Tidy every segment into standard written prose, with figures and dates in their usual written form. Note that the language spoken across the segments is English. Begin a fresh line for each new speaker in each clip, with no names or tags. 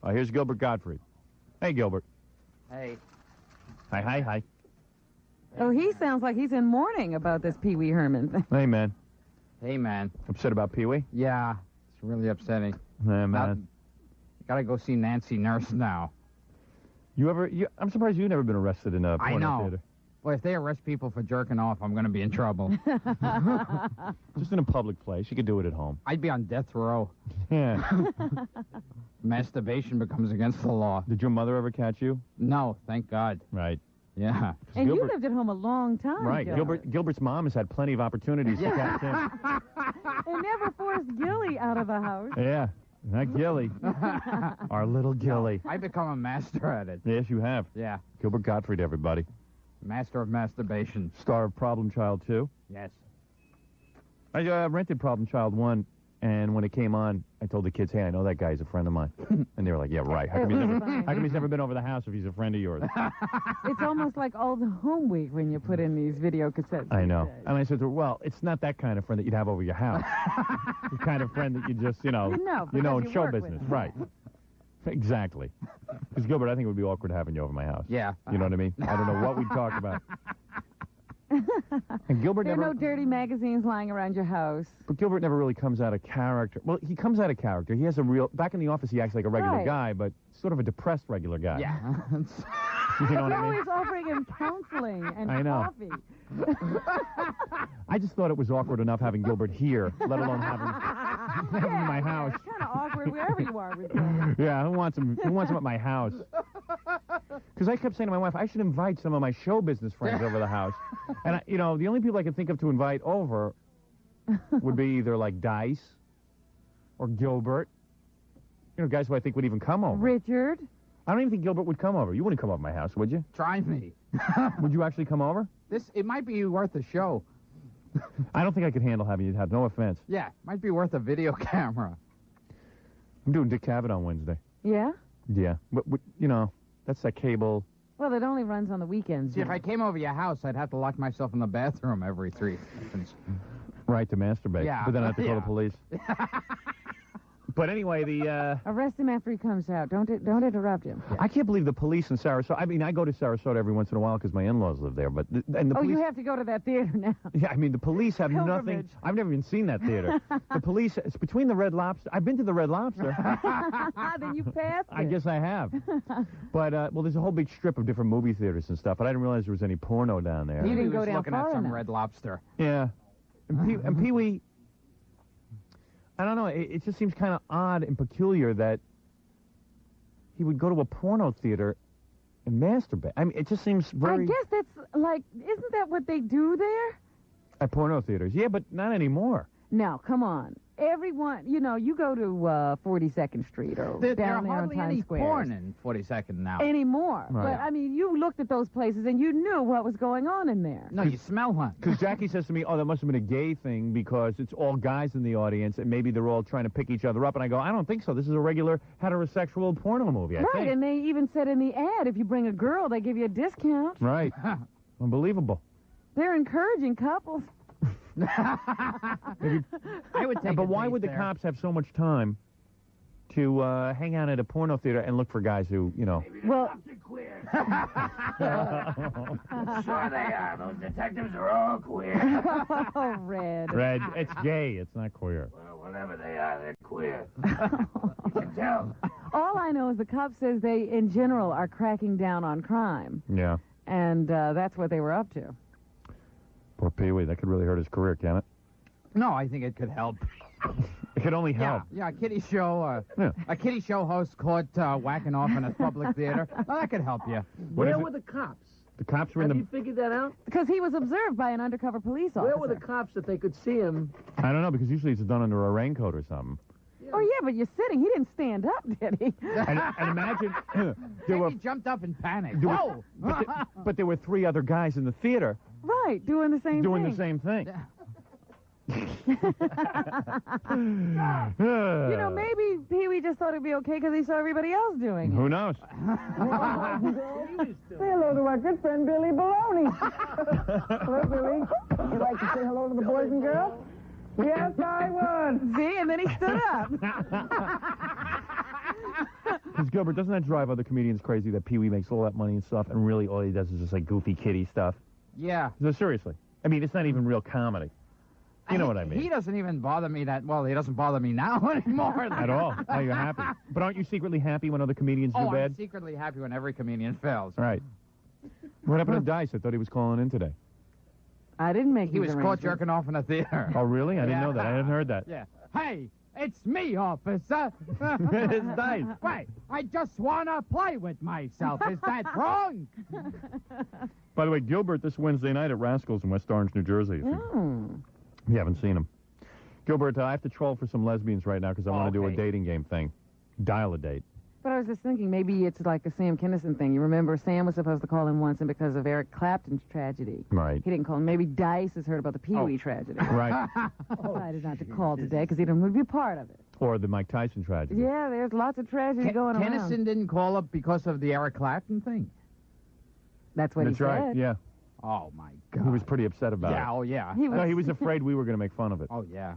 Here's Gilbert Gottfried. Hey, Gilbert.
Hey.
Hi.
Oh, he sounds like he's in mourning about this Pee Wee Herman thing.
Hey, man.
Hey, man.
Upset about Pee Wee?
Yeah, it's really upsetting.
Yeah, man.
Gotta go see Nancy Nurse now.
I'm surprised you've never been arrested in a porno theater.
Well, if they arrest people for jerking off, I'm gonna be in trouble.
Just in a public place. You could do it at home.
I'd be on death row.
Yeah.
Masturbation becomes against the law.
Did your mother ever catch you?
No, thank God.
Right.
Yeah.
And you lived at home a long time.
Right.
Gilbert.
Gilbert's mom has had plenty of opportunities to catch him.
And never forced Gilly out of the house.
Yeah. Not Gilly. Our little Gilly.
I've become a master at it.
Yes, you have.
Yeah.
Gilbert Gottfried, everybody.
Master of masturbation.
Star of Problem Child 2.
Yes.
I rented Problem Child 1, and when it came on, I told the kids, hey, I know that guy's a friend of mine. And they were like, yeah, right. How come he's never been over the house if he's a friend of yours?
It's almost like Old Home Week when you put in these video cassettes.
I know. And I said to her, well, it's not that kind of friend that you'd have over your house. The kind of friend that you just, you know in show business. Right. Exactly. Because, Gilbert, I think it would be awkward having you over my house.
Yeah.
You know what I mean? I don't know what we'd talk about. And Gilbert
there are no dirty magazines lying around your house.
But Gilbert never really comes out of character. Well, he comes out of character. He has a real... Back in the office, he acts like a regular guy, but sort of a depressed regular guy.
Yeah.
You know what I mean?
Always offering him counseling and coffee.
I just thought it was awkward enough having Gilbert here, let alone having him in my house.
It's kind of awkward wherever you are with Gilbert.
Yeah, who wants him at my house? Because I kept saying to my wife, I should invite some of my show business friends over the house. And, the only people I could think of to invite over would be either, like, Dice or Gilbert. Guys who I think would even come over.
Richard.
I don't even think Gilbert would come over. You wouldn't come over to my house, would you?
Try me.
Would you actually come over?
It might be worth a show.
I don't think I could handle having you have no offense.
Yeah, might be worth a video camera.
I'm doing Dick Cavett on Wednesday.
Yeah?
Yeah. But that's that cable.
Well, it only runs on the weekends.
See, if I came over your house, I'd have to lock myself in the bathroom every 3 seconds.
Right, to masturbate.
Yeah.
But then I have to call the police. But anyway,
arrest him after he comes out. Don't interrupt him.
Yeah. I can't believe the police in Sarasota. I mean, I go to Sarasota every once in a while because my in-laws live there. But the police...
you have to go to that theater now.
Yeah, I mean, the police have nothing. I've never even seen that theater. The police. It's between the Red Lobster. I've been to the Red Lobster.
Then you passed it.
I guess I have. But there's a whole big strip of different movie theaters and stuff. But I didn't realize there was any porno down there.
You didn't go down
looking
far
at some
enough.
Red Lobster.
Yeah, and Pee Wee. I don't know. It just seems kind of odd and peculiar that he would go to a porno theater and masturbate. I mean, it just seems very...
I guess that's like, isn't that what they do there?
At porno theaters. Yeah, but not anymore.
No, come on. Everyone, you go to 42nd Street or down there on Times Square.
There are hardly any porn in 42nd now.
Anymore.
Right.
But, I mean, you looked at those places and you knew what was going on in there.
No, you smell one.
Because Jackie says to me, that must have been a gay thing because it's all guys in the audience and maybe they're all trying to pick each other up. And I go, I don't think so. This is a regular heterosexual porno movie, I think.
And they even said in the ad, if you bring a girl, they give you a discount.
Right. Unbelievable.
They're encouraging couples.
I would take
But why would the cops have so much time to hang out at a porno theater and look for guys who,
Well,
Cops are queer. Sure they are. Those detectives are all queer.
oh, Red.
Red, it's gay. It's not queer.
Well, whatever they are, they're queer. You can tell.
All I know is the cop says they, in general, are cracking down on crime.
Yeah.
And that's what they were up to.
Poor Pee Wee. That could really hurt his career, can it?
No, I think it could help.
It could only help.
Yeah, a kiddie show. A kiddie show host caught whacking off in a public theater. Well, that could help you.
Where were the cops?
The cops were in
Have
the...
you figured that out?
Because he was observed by an undercover police officer.
Where were the cops that they could see him?
I don't know, because usually it's done under a raincoat or something.
Oh, yeah, but you're sitting. He didn't stand up, did he?
And imagine...
He jumped up in panic. Whoa!
But there were 3 other guys in the theater...
Right, doing the same
Doing
thing.
the same thing.
Maybe Pee-wee just thought it'd be okay because he saw everybody else doing it.
Who knows?
Say hello to our good friend Billy Baloney. Hello, Billy. Would you like to say hello to the boys and girls? Yes, I would.
See, and then he stood up.
Because Gilbert, doesn't that drive other comedians crazy that Pee Wee makes all that money and stuff, and really all he does is just like goofy kiddie stuff?
Yeah.
No, seriously. I mean, it's not even real comedy. You know what I mean?
He doesn't even bother me that well. He doesn't bother me now anymore.
At all. Now you're happy. But aren't you secretly happy when other comedians do bad?
I'm secretly happy when every comedian fails.
Right. What happened to Dice? I thought he was calling in today.
I didn't make
He
these
was caught
arrangements.
jerking off in a theater.
Oh, really? I didn't know that. I hadn't heard that.
Yeah. Hey, it's me, officer.
It's Dice.
Wait, I just want to play with myself. Is that wrong?
By the way, Gilbert this Wednesday night at Rascals in West Orange, New Jersey. You haven't seen him. Gilbert, I have to troll for some lesbians right now because I want to do a dating game thing. Dial a date.
But I was just thinking, maybe it's like a Sam Kinison thing. You remember Sam was supposed to call in once, and because of Eric Clapton's tragedy,
Right.
he didn't call in. Maybe Dice has heard about the Pee Wee tragedy.
Right.
Decided not to call today because he didn't want to be a part of it.
Or the Mike Tyson tragedy.
Yeah, there's lots of tragedy going around.
Tennyson didn't call up because of the Eric Clapton thing.
That's what
That's
he
right.
said.
Yeah.
Oh my God.
He was pretty upset about
Yeah.
it.
Oh yeah.
No, he was afraid we were going to make fun of it.
Oh yeah.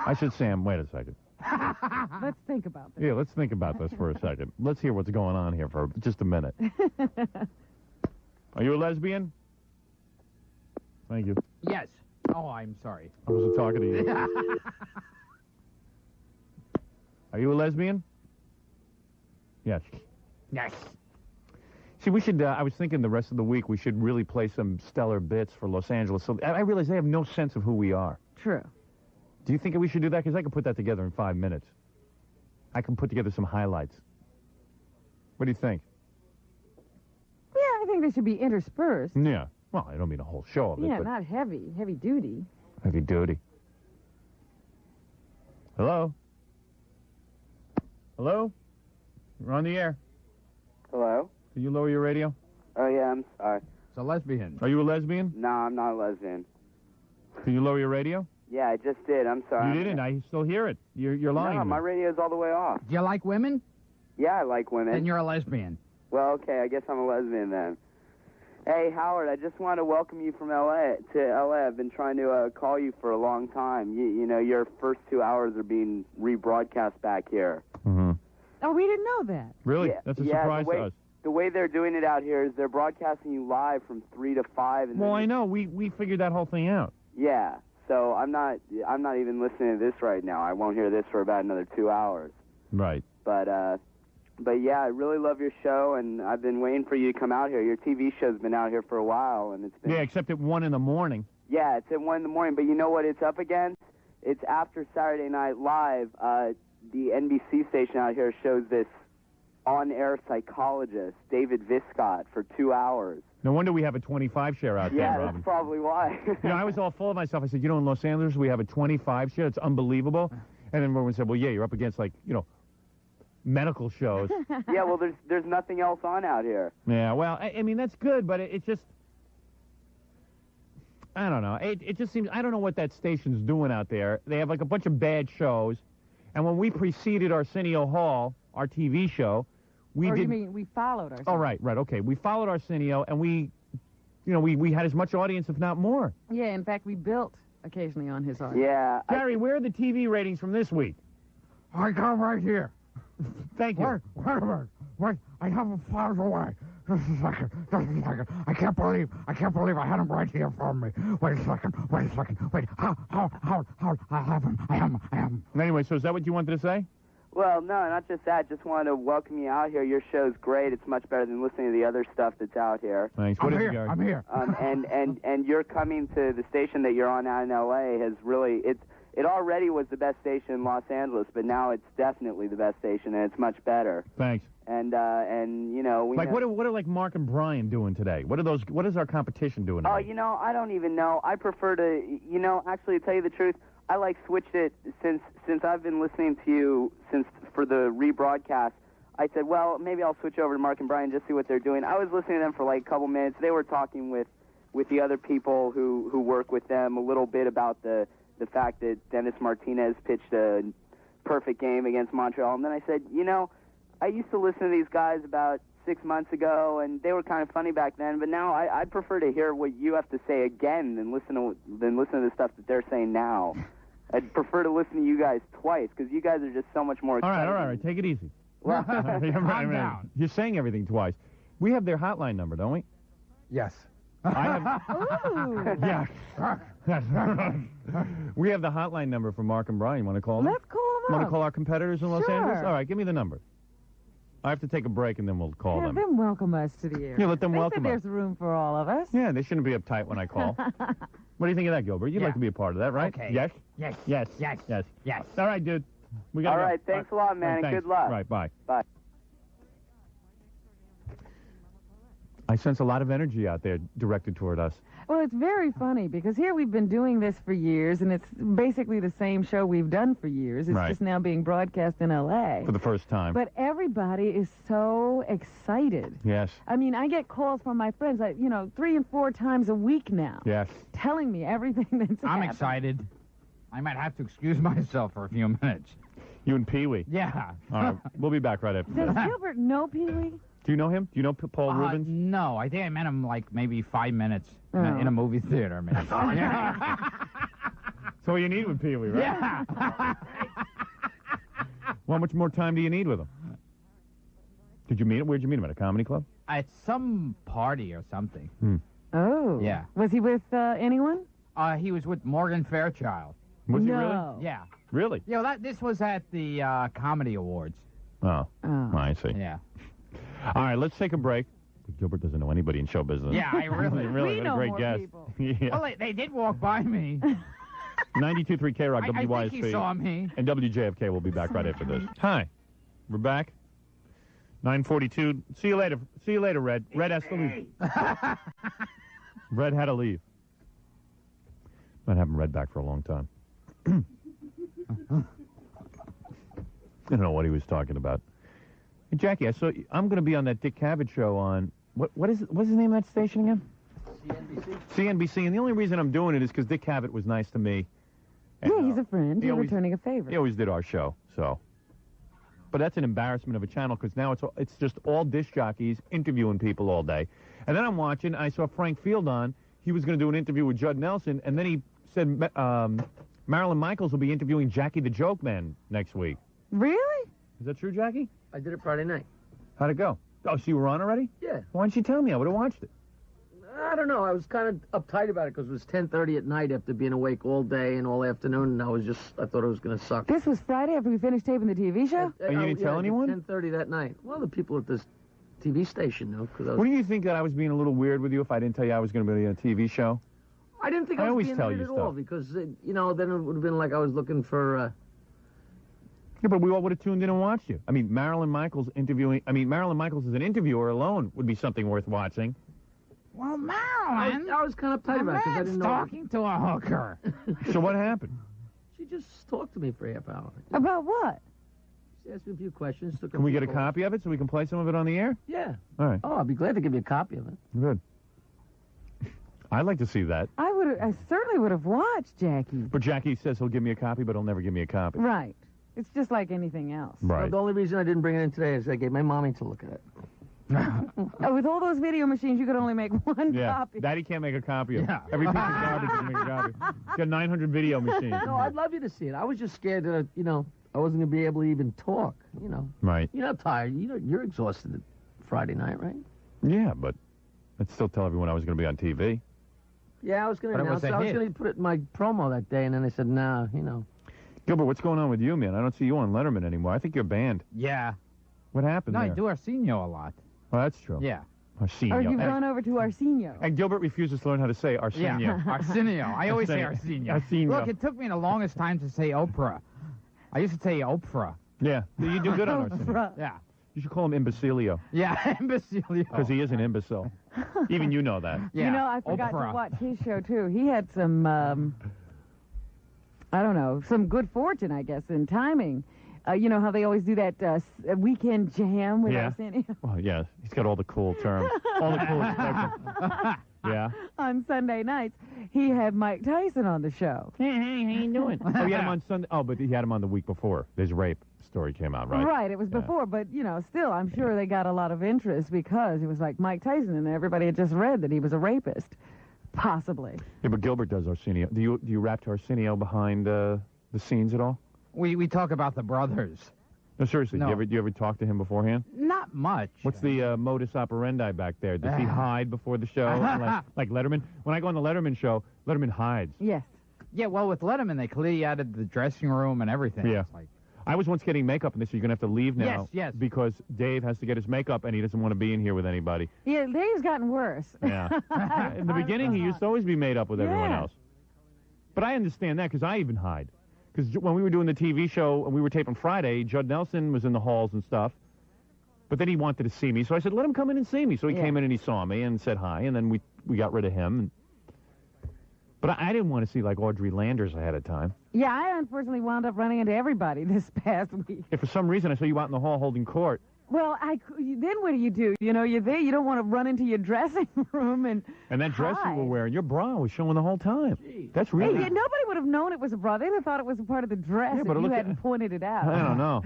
I should, Sam, wait a second.
Let's think about this.
Yeah, let's think about this for a second. Let's hear what's going on here for just a minute. Are you a lesbian? Thank you.
Yes. Oh, I'm sorry.
I wasn't talking to you. Are you a lesbian? Yes.
Yes.
See, we should, I was thinking the rest of the week we should really play some stellar bits for Los Angeles. So I realize they have no sense of who we are.
True.
Do you think we should do that? Because I can put that together in 5 minutes. I can put together some highlights. What do you think?
Yeah, I think they should be interspersed.
Yeah. Well, I don't mean a whole show of it,
Yeah,
but
not heavy duty.
heavy duty. Hello? Hello? You're on the air.
Hello?
Can you lower your radio?
Oh, yeah, I'm sorry.
It's a lesbian.
Are you a lesbian?
No, I'm not a lesbian.
Can you lower your radio?
Yeah, I just did. I'm sorry.
You didn't. I still hear it. You're lying.
No,
to me.
my radio's all the way off.
Do you like women?
Yeah, I like women.
Then you're a lesbian.
Well, okay, I guess I'm a lesbian then. Hey, Howard, I just want to welcome you from L.A. to L.A. I've been trying to call you for a long time. You know, your first 2 hours are being rebroadcast back here.
Mm-hmm.
Oh, we didn't know that.
Really?
Yeah,
That's a
yeah,
surprise to us.
The way they're doing it out here is they're broadcasting you live from 3 to 5. And
Well,
then
I know. We figured that whole thing out.
Yeah, so I'm not even listening to this right now. I won't hear this for about another 2 hours.
Right.
But yeah, I really love your show, and I've been waiting for you to come out here. Your TV show's been out here for a while, and it's been...
Yeah, except at 1 in the morning.
Yeah, it's at 1 in the morning, but you know what it's up against? It's after Saturday Night Live. The NBC station out here shows this on-air psychologist, David Viscott, for 2 hours.
No wonder we have a 25 share out there,
Yeah,
Robin.
that's probably why.
You know, I was all full of myself. I said, you know, in Los Angeles, we have a 25 share. It's unbelievable. And then everyone said, well, yeah, you're up against, like, you know, medical shows.
Yeah, well, there's nothing else on out here.
Yeah, well, I mean, that's good, but it just... I don't know. It just seems... I don't know what that station's doing out there. They have, like, a bunch of bad shows. And when we preceded Arsenio Hall, our TV show, we
Or
did...
you mean we followed ourselves?
Oh, right, okay. We followed Arsenio, and we had as much audience, if not more.
Yeah, in fact, we built occasionally on his audience.
Yeah.
Gary, where are the TV ratings from this week?
I come right here.
Thank you.
Wait a minute. Wait, I have him files away. Just a second. I can't believe I had him right here for me. Wait a second. Wait, how, I have him.
Anyway, so is that what you wanted to say?
Well, no, not just that. Just wanted to welcome you out here. Your show's great. It's much better than listening to the other stuff that's out here.
Thanks. What is it, Gary?
I'm here.
And you're coming to the station that you're on out in L.A. has really... It already was the best station in Los Angeles, but now it's definitely the best station, and it's much better.
Thanks.
And you know...
What are like Mark and Brian doing today? What is our competition doing today?
Oh, you know, I don't even know. I prefer to... You know, actually, to tell you the truth, I switched it since I've been listening to you for the rebroadcast. I said, well, maybe I'll switch over to Mark and Brian, just see what they're doing. I was listening to them for like a couple minutes. They were talking with the other people who work with them a little bit about the fact that Dennis Martinez pitched a perfect game against Montreal. And then I said, you know, I used to listen to these guys about 6 months ago, and they were kind of funny back then. But now I prefer to hear what you have to say again than listen to the stuff that they're saying now. I'd prefer to listen to you guys twice because you guys are just so much more exciting.
All right. Take it easy.
Well,
Calm
down.
You're saying everything twice. We have their hotline number, don't we?
Yes.
I have.
Ooh.
Yes. We have the hotline number for Mark and Brian. You want to call them?
Let's call them
Want
up.
to call our competitors in Los
Sure.
Angeles? All right, give me the number. I have to take a break and then we'll call
Have
them.
them welcome us to the air.
Yeah, let them
They
welcome
said
us.
there's room for all of us.
Yeah, they shouldn't be uptight when I call. What do you think of that, Gilbert? You'd
Yeah.
like to be a part of that, right?
Okay.
Yes?
Yes.
Yes.
Yes.
Yes.
Yes.
All right, dude. We gotta
all
go.
right, thanks a lot, man,
All right,
and
thanks.
good luck.
All right, bye.
Bye.
I sense a lot of energy out there directed toward us.
Well, it's very funny because here we've been doing this for years, and it's basically the same show we've done for years. It's
Right.
just now being broadcast in L.A.
For the first time.
But everybody is so excited.
Yes.
I mean, I get calls from my friends, 3 and 4 times a week now,
Yes.
telling me everything that's
I'm
happening.
excited. I might have to excuse myself for a few minutes.
You and Pee-wee.
Yeah.
All right, we'll be back right after
Does
this.
Gilbert know Pee-wee?
Do you know him? Do you know Paul Rubens?
No, I think I met him like maybe 5 minutes
Oh.
in a movie theater, maybe.
That's all you need with Pee-wee, right?
Yeah.
Well, how much more time do you need with him? Did you meet him? Where'd you meet him? At a comedy club?
At some party or something.
Oh.
Yeah.
Was he with anyone?
He was with Morgan Fairchild.
Was he really?
No.
Yeah.
Really?
Yeah, this was at the Comedy Awards.
Oh.
Oh.
I see.
Yeah.
All right, let's take a break. Gilbert doesn't know anybody in show business.
Yeah, I really...
really
We
what a
know
great
more
guest.
people.
Yeah.
Well, they did walk by me.
92.3 K-Rock,
I think
WYSP.
he saw me.
And WJFK will be back right after this. Hi. We're back. 9:42. See you later. See you later, Red. Red has to leave. Red had to leave. Not having Red back for a long time. I don't know what he was talking about. Hey, Jackie, I'm going to be on that Dick Cavett show on what's his name of that station again? CNBC. And the only reason I'm doing it is because Dick Cavett was nice to me. And,
Yeah, he's a friend.
he
You're
always-
returning a favor.
He always did our show, so. But that's an embarrassment of a channel because now it's just all disc jockeys interviewing people all day. And then I'm watching, I saw Frank Field on. He was going to do an interview with Judd Nelson, and then he said Marilyn Michaels will be interviewing Jackie the Joke Man next week.
Really?
Is that true, Jackie?
I did it Friday night.
How'd it go? Oh, so you were on already?
Yeah.
Why didn't you tell me? I would have watched it.
I don't know. I was kind of uptight about it because it was 10:30 at night after being awake all day and all afternoon, and I thought it was going to suck.
This was Friday after we finished taping the TV show?
Oh, you didn't tell anyone?
10:30 that night. Well, the people at this TV station know because I was.
Wouldn't you think that I was being a little weird with you if I didn't tell you I was going to be on a TV show?
I didn't think
I
I was
always
being
tell
late
you
at all
stuff.
because then it would have been like I was looking for.
Yeah, but we all would have tuned in and watched you. I mean, Marilyn Michaels as an interviewer alone would be something worth watching.
Well, Marilyn,
I was kind of uptight about it because I didn't know.
talking to a hooker.
So what happened?
She just talked to me for a half hour.
About what?
She asked me a few questions.
Can we get a copy of it so we can play some of it on the air?
Yeah.
All right,
Oh, I'd be glad to give you a copy of it.
good. I'd like to see that.
I certainly would have watched, Jackie.
But Jackie says he'll give me a copy, but he'll never give me a copy.
Right. It's just like anything else.
Right.
The only reason I didn't bring it in today is I gave my mommy to look at it.
With all those video machines, you could only make one
Yeah,
copy.
Daddy can't make a copy of it.
Yeah.
Every piece of garbage can make a copy. He's got 900 video machines.
No, I'd love you to see it. I was just scared that, I wasn't going to be able to even talk,
Right.
You're not tired. You're exhausted Friday night, right?
Yeah, but I'd still tell everyone I was going to be on TV.
Yeah, I was going
But
to
it was
announce.
a
I was
hit.
going to put it in my promo that day, and then they said, nah,
Gilbert, what's going on with you, man? I don't see you on Letterman anymore. I think you're banned.
Yeah.
What happened
No, I
there?
do Arsenio a lot.
Well, that's true.
Yeah.
Arsenio.
Or you've
And-
gone over to Arsenio.
And Gilbert refuses to learn how to say Arsenio.
Yeah, Arsenio. I always say
Arsenio.
Arsenio.
Arsenio.
Look, it took me the longest time to say Oprah. I used to say Oprah.
Yeah, you do good on Arsenio.
Bruh.
Yeah.
You should call him imbecilio,
Yeah, imbecilio.
because he is an imbecile. Even you know that.
Yeah,
You know, I forgot
Oprah.
to watch his show, too. He had some, I don't know, some good fortune, I guess, in timing. You know how they always do that weekend jam with
Yeah.
Arsenio
Well, yes, he's got all the cool terms, all the cool expressions. Yeah.
on Sunday nights. He had Mike Tyson on the show.
Hey, how you doing? Oh, he had him on Sunday. Oh, but he had him on the week before. His rape story came out, right?
Right, it was
Yeah.
before, but, still, I'm sure they got a lot of interest because it was like Mike Tyson, and everybody had just read that he was a rapist. Possibly.
Yeah, but Gilbert does Arsenio. Do you rap to Arsenio behind the scenes at all?
We talk about the brothers.
No, seriously,
No.
do you ever talk to him beforehand?
Not much.
What's the modus operandi back there? Does he hide before the show? like Letterman? When I go on the Letterman show, Letterman hides.
Yes.
Yeah, well, with Letterman, they clear you out of the dressing room and everything.
Yeah.
It's like,
I was once getting makeup, and they said, you're going to have to leave now.
Yes, yes.
Because Dave has to get his makeup, and he doesn't want to be in here with anybody.
Yeah, Dave's gotten worse.
Yeah. In the beginning, he used to always be made up with everyone
Yeah.
else. But I understand that, because I even hide. Because when we were doing the TV show, and we were taping Friday, Judd Nelson was in the halls and stuff. But then he wanted to see me, so I said, let him come in and see me. So he came in and he saw me and said hi, and then we got rid of him. But I didn't want to see, like, Audrey Landers ahead of time.
Yeah, I unfortunately wound up running into everybody this past week.
If for some reason I saw you out in the hall holding court.
Well, then what do? You know, you're there. You don't want to run into your dressing room and
that dress you
hide.
were wearing, your bra was showing the whole time. That's
Hey,
really...
nobody would have known it was a bra. They'd have thought it was a part of the dress if
but
you
look
hadn't pointed it out.
I don't know.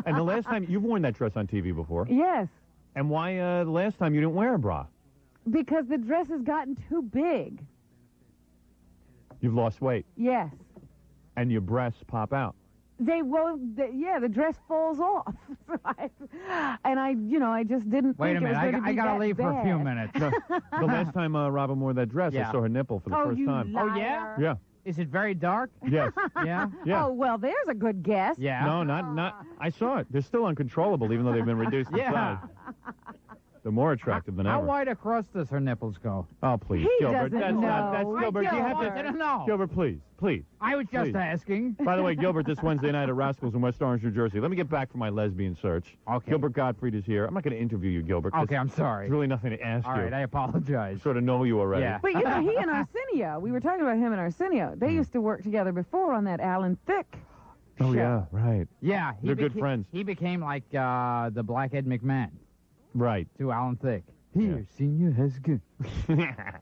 And the last time, you've worn that dress on TV before.
Yes,
And why the last time you didn't wear a bra?
because the dress has gotten too big.
You've lost weight,
Yes.
and your breasts pop out.
The dress falls off. And I just didn't
wait a
think
minute,
it was going to
I
be
gotta
that
leave for a few
bad.
minutes.
No, the last time Robin wore that dress,
Yeah.
I saw her nipple for the first
you
time.
liar.
Oh, yeah?
Yeah.
Is it very dark?
Yes.
Yeah?
Yeah.
Oh, well, there's a good guess.
Yeah.
No, not. I saw it. They're still uncontrollable, even though they've been reduced in
Yeah.
size. They're more attractive than
How
ever.
wide across does her nipples go?
Oh, please,
He
Gilbert.
doesn't
That's not. That's
know.
Gilbert. You have
I didn't know.
Gilbert, please.
I was just
Please.
asking.
By the way, Gilbert, this Wednesday night at Rascals in West Orange, New Jersey. Let me get back from my lesbian search.
Okay.
Gilbert Gottfried is here. I'm not going to interview you, Gilbert. 'cause
Okay, I'm sorry.
There's really nothing to ask
All
you.
right, I apologize.
I sort of know you already.
Yeah.
But, he and Arsenio, we were talking about him and Arsenio. They used to work together before on that Alan Thicke
Oh,
show.
yeah, right.
Yeah,
They're good friends.
He became like the Black Ed McMahon
Right.
to Alan Thicke.
Yeah.
Here, Senior, how's it good?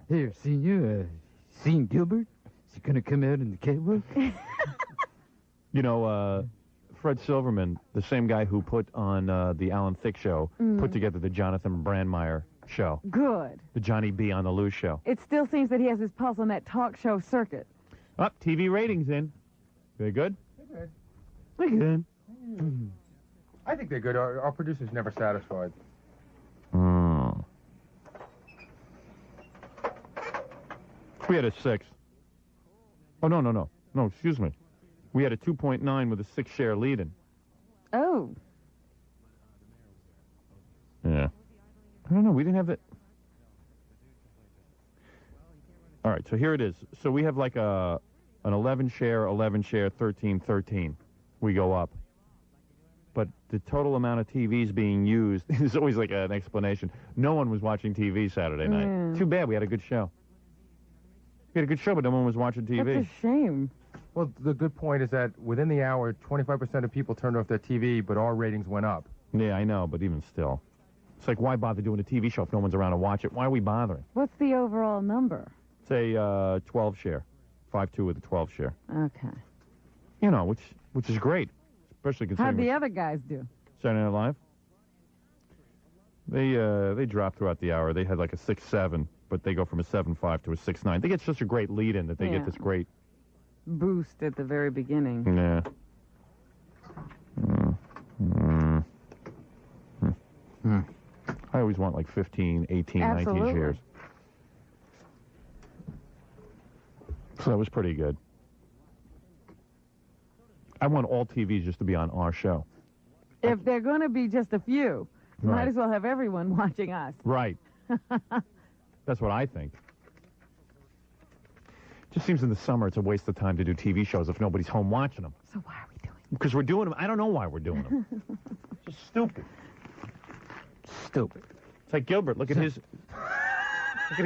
Here, Senior, seen Gilbert? Is he going to come out in the catwalk?
You know, Fred Silverman, the same guy who put on the Alan Thicke show, put together the Jonathan Brandmeier show,
Good.
the Johnny B. on the Loose show.
It still seems that he has his pulse on that talk show circuit.
Up, TV ratings in. They good? They're good.
I think they're good. Our producer's never satisfied.
Mm. We had a 6. Oh, no. No, excuse me. We had a 2.9 with a 6-share lead-in.
Oh.
Yeah. I don't know. We didn't have that. All right, so here it is. So we have like an 11-share, 13, 13. We go up. But the total amount of TVs being used is always like an explanation. No one was watching TV Saturday night.
Mm.
Too bad. We had a good show. We had a good show, but no one was watching TV.
That's a shame.
Well, the good point is that within the hour, 25% of people turned off their TV, but our ratings went up.
Yeah, I know, but even still. It's like, why bother doing a TV show if no one's around to watch it? Why are we bothering?
What's the overall number?
Say 12 share. 5-2 with a 12 share.
Okay.
You know, which is great, especially
How'd
considering
the other guys do?
Saturday Night Live. They drop throughout the hour. They had like a 6-7, but they go from a 7-5 to a 6-9. They get such a great lead-in that they
Yeah.
get this great.
Boost at the very beginning.
Yeah. I always want like 15, 18,
Absolutely.
19 shares. So that was pretty good. I want all TVs just to be on our show.
If they're going to be just a few,
Right.
might as well have everyone watching us.
Right. That's what I think. Just seems in the summer it's a waste of time to do TV shows if nobody's home watching them.
So why are we doing
Because we're doing them. I don't know why we're doing them. It's just stupid.
Stupid.
It's like Gilbert. Look at his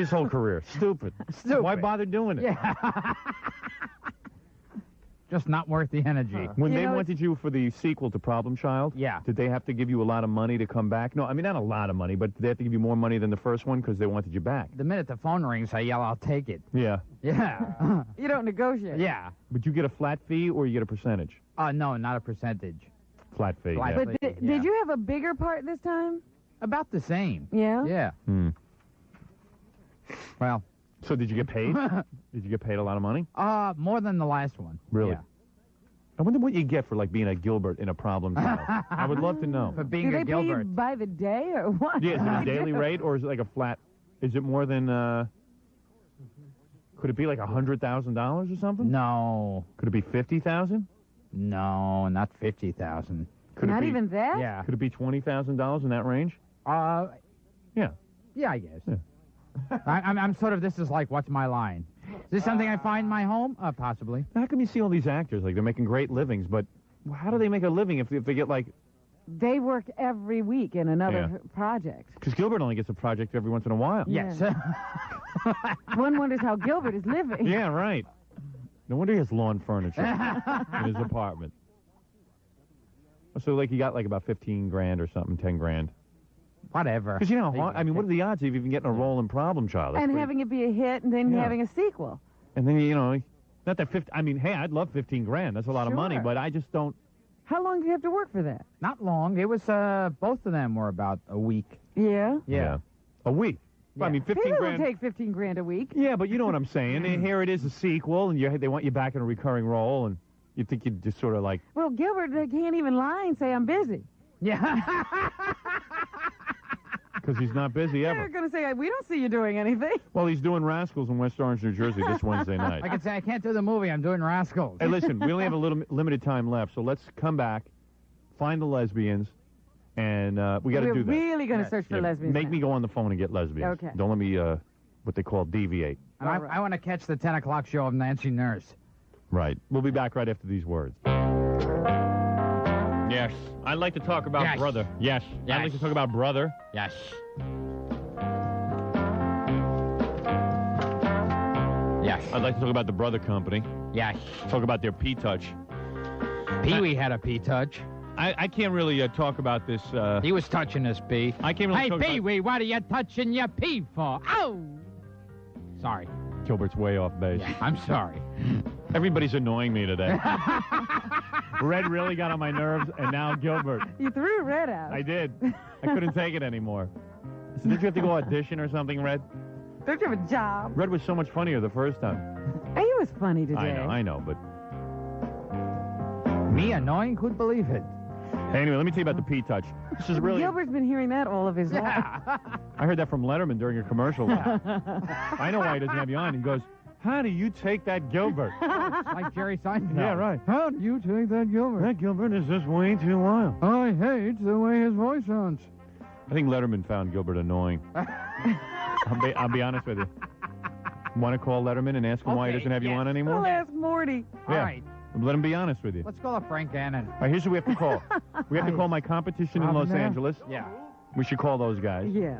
whole career. Stupid.
Stupid.
Why bother doing it?
Yeah. Just not worth the energy.
When
You
they
know,
wanted you for the sequel to Problem Child,
Yeah.
did they have to give you a lot of money to come back? No, I mean, not a lot of money, but did they have to give you more money than the first one because they wanted you back?
The minute the phone rings, I yell, I'll take it.
Yeah.
Yeah.
You don't negotiate.
Yeah.
But you get a flat fee or you get a percentage?
No, not a percentage.
Flat fee,
Flat
yeah.
fee.
But
Yeah.
did you have a bigger part this time?
About the same.
Yeah?
Yeah.
Hmm.
Well,
So did you get paid? Did you get paid a lot of money?
more than the last one.
Really?
Yeah.
I wonder what you get for like being a Gilbert in a problem child. I would love to know.
For being
Do
a
they pay you
Gilbert.
by the day or what?
Yeah, is it a
They
daily
do.
rate or is it like a flat? Is it more than? Could it be like $100,000 or something?
No.
Could it be 50,000?
No, not 50,000.
Could it
Not
be,
even that?
Yeah.
Could it be $20,000 in that range?
Yeah,
Yeah.
I guess.
Yeah.
I'm sort of, this is like, what's my line? Is this something I find in my home? Possibly.
How come you see all these actors like they're making great livings, but how do they make a living if they get like?
They work every week in another
Yeah.
project.
Because Gilbert only gets a project every once in a while.
Yes.
One wonders how Gilbert is living.
Yeah, right. No wonder he has lawn furniture in his apartment. So like he got like about 15 grand or something, 10 grand.
Whatever.
Because you know, I mean, what are the odds of even getting a role in Problem Child? That's
And
pretty-
having it be a hit and then
Yeah.
having a sequel.
And then you know, not that 50. I mean, hey, I'd love 15 grand. That's a lot of money,
Sure.
but I just don't.
How long do you have to work for that?
Not long. It was, both of them were about a week.
Yeah.
A week. Well, I
Yeah.
mean, 15
People
grand.
will take 15 grand a week.
Yeah, but you know what I'm saying. And here it is, a sequel, and they want you back in a recurring role, and you think you'd just sort of like.
Well, Gilbert they can't even lie and say I'm busy.
Yeah.
Because he's not busy
They're
ever.
going to say, we don't see you doing anything.
Well, he's doing Rascals in West Orange, New Jersey this Wednesday night.
I can say I can't do the movie. I'm doing Rascals.
Hey, listen, we only have a little limited time left, so let's come back, find the lesbians, and we got to
We're
do that.
really going to
Yes.
search for
Yeah,
lesbians.
Make
now.
me go on the phone and get lesbians.
Okay.
Don't let me, what they call deviate.
And I want to catch the 10 o'clock show of Nancy Nurse.
Right. We'll be back right after these words. Yes. I'd like to talk about
Yes.
brother. Yes. I'd like
Yes.
to talk about brother.
Yes. Yes.
I'd like to talk about the brother company.
Yes.
Talk about their P-Touch.
Pee-wee had a P-touch.
I can't really talk about this.
He was touching his pee.
I can't really
Hey,
talk about...
Pee-wee, what are you touching your pee for? Oh! Sorry.
Gilbert's way off base.
I'm sorry.
Everybody's annoying me today. Red really got on my nerves, and now Gilbert.
You threw Red out.
I did. I couldn't take it anymore. So did you have to go audition or something, Red?
Don't you have a job?
Red was so much funnier the first time.
He was funny today.
I know, but...
Me annoying? Who'd believe it?
Anyway, let me tell you about the P-Touch. This is really...
Gilbert's been hearing that all of his life.
I heard that from Letterman during a commercial. I know why he doesn't have you on. He goes, how do you take that Gilbert?
It's like Jerry Seinfeld.
Yeah, right.
How do you take that Gilbert?
That Gilbert is just way too wild.
I hate the way his voice sounds.
I think Letterman found Gilbert annoying. I'll be honest with you. Want to call Letterman and ask him why he
Okay,
doesn't have you
yes.
on
I'll
anymore?
ask Morty.
All
Yeah.
right.
Let him be honest with you.
Let's call up Frank Gannon.
All right, here's who we have to call. We have to call my competition in Los Angeles.
Yeah.
We should call those guys.
Yeah.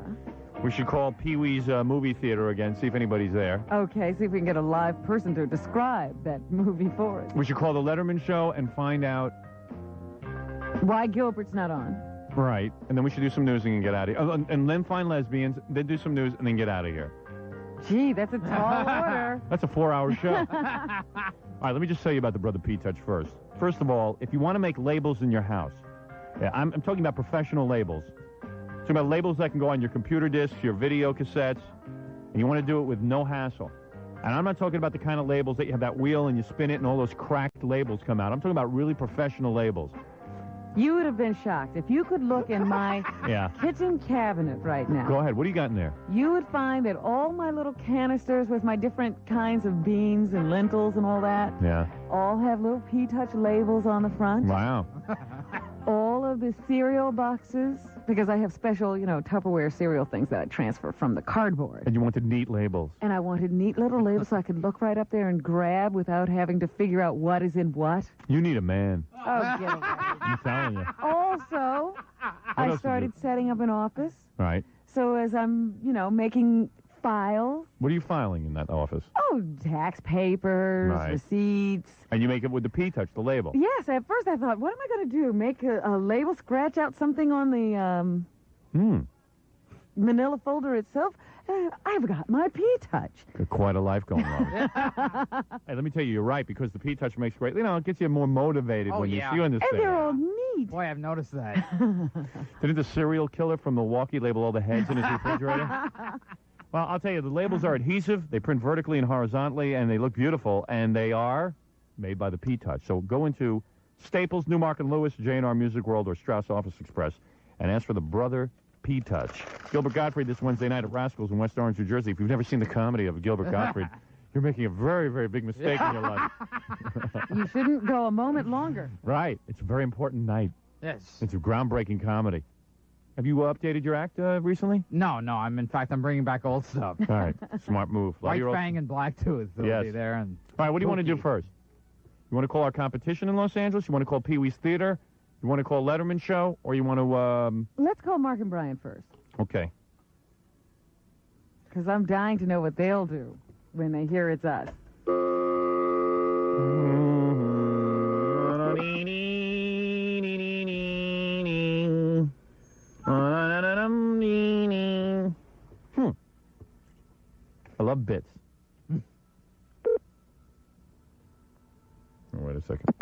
We should call Pee-wee's movie theater again, see if anybody's there.
Okay, see if we can get a live person to describe that movie for us.
We should call the Letterman show and find out.
Why Gilbert's not on.
Right. And then we should do some newsing and get out of here. Oh, and then find lesbians, then do some news, and then get out of here.
Gee, that's a tall order.
That's a 4-hour show. All right, let me just tell you about the Brother P-Touch first. First of all, if you want to make labels in your house, I'm talking about professional labels. I'm talking about labels that can go on your computer discs, your video cassettes, and you want to do it with no hassle. And I'm not talking about the kind of labels that you have that wheel and you spin it and all those cracked labels come out. I'm talking about really professional labels.
You would have been shocked if you could look in my
Yeah.
kitchen cabinet right now.
Go ahead. What do you got in there?
You would find that all my little canisters with my different kinds of beans and lentils and all that
Yeah.
all have little P-Touch labels on the front.
Wow.
All of the cereal boxes, because I have special, Tupperware cereal things that I transfer from the cardboard.
And you wanted neat labels.
And I wanted neat little labels so I could look right up there and grab without having to figure out what is in what.
You need a man.
Oh, get away.
I'm telling you.
Also, I
else did
started setting up an office.
All right.
So as I'm, making files,
What are you filing in that office?
tax papers,
Right.
receipts.
And you make it with the P-Touch, the label.
Yes, at first I thought, what am I going to do? Make a label, scratch out something on the manila folder itself? I've got my P-Touch.
Got quite a life going on. Hey, let me tell you, you're right, because the P-Touch makes great, it gets you more motivated
Oh,
when
yeah.
you see this
And
thing.
they're all neat.
Boy, I've noticed that.
Didn't the serial killer from Milwaukee label all the heads in his refrigerator? Well, I'll tell you, the labels are adhesive, they print vertically and horizontally, and they look beautiful, and they are made by the P-Touch. So go into Staples, Newmarket and Lewis, J&R Music World, or Strauss Office Express, and ask for the Brother P-Touch. Gilbert Gottfried this Wednesday night at Rascals in West Orange, New Jersey. If you've never seen the comedy of Gilbert Gottfried, you're making a very, very big mistake in your life.
You shouldn't go a moment longer.
Right. It's a very important night.
Yes.
It's a groundbreaking comedy. Have you updated your act recently?
No. In fact, I'm bringing back old stuff.
All right. Smart move.
White Fang and Black Tooth will be there. And
all right, what do you want to do first? You want to call our competition in Los Angeles? You want to call Pee Wee's Theater? You want to call Letterman Show? Or you want to...
Let's call Mark and Brian first.
Okay.
Because I'm dying to know what they'll do when they hear it's us.
I love bits. Oh, wait a second.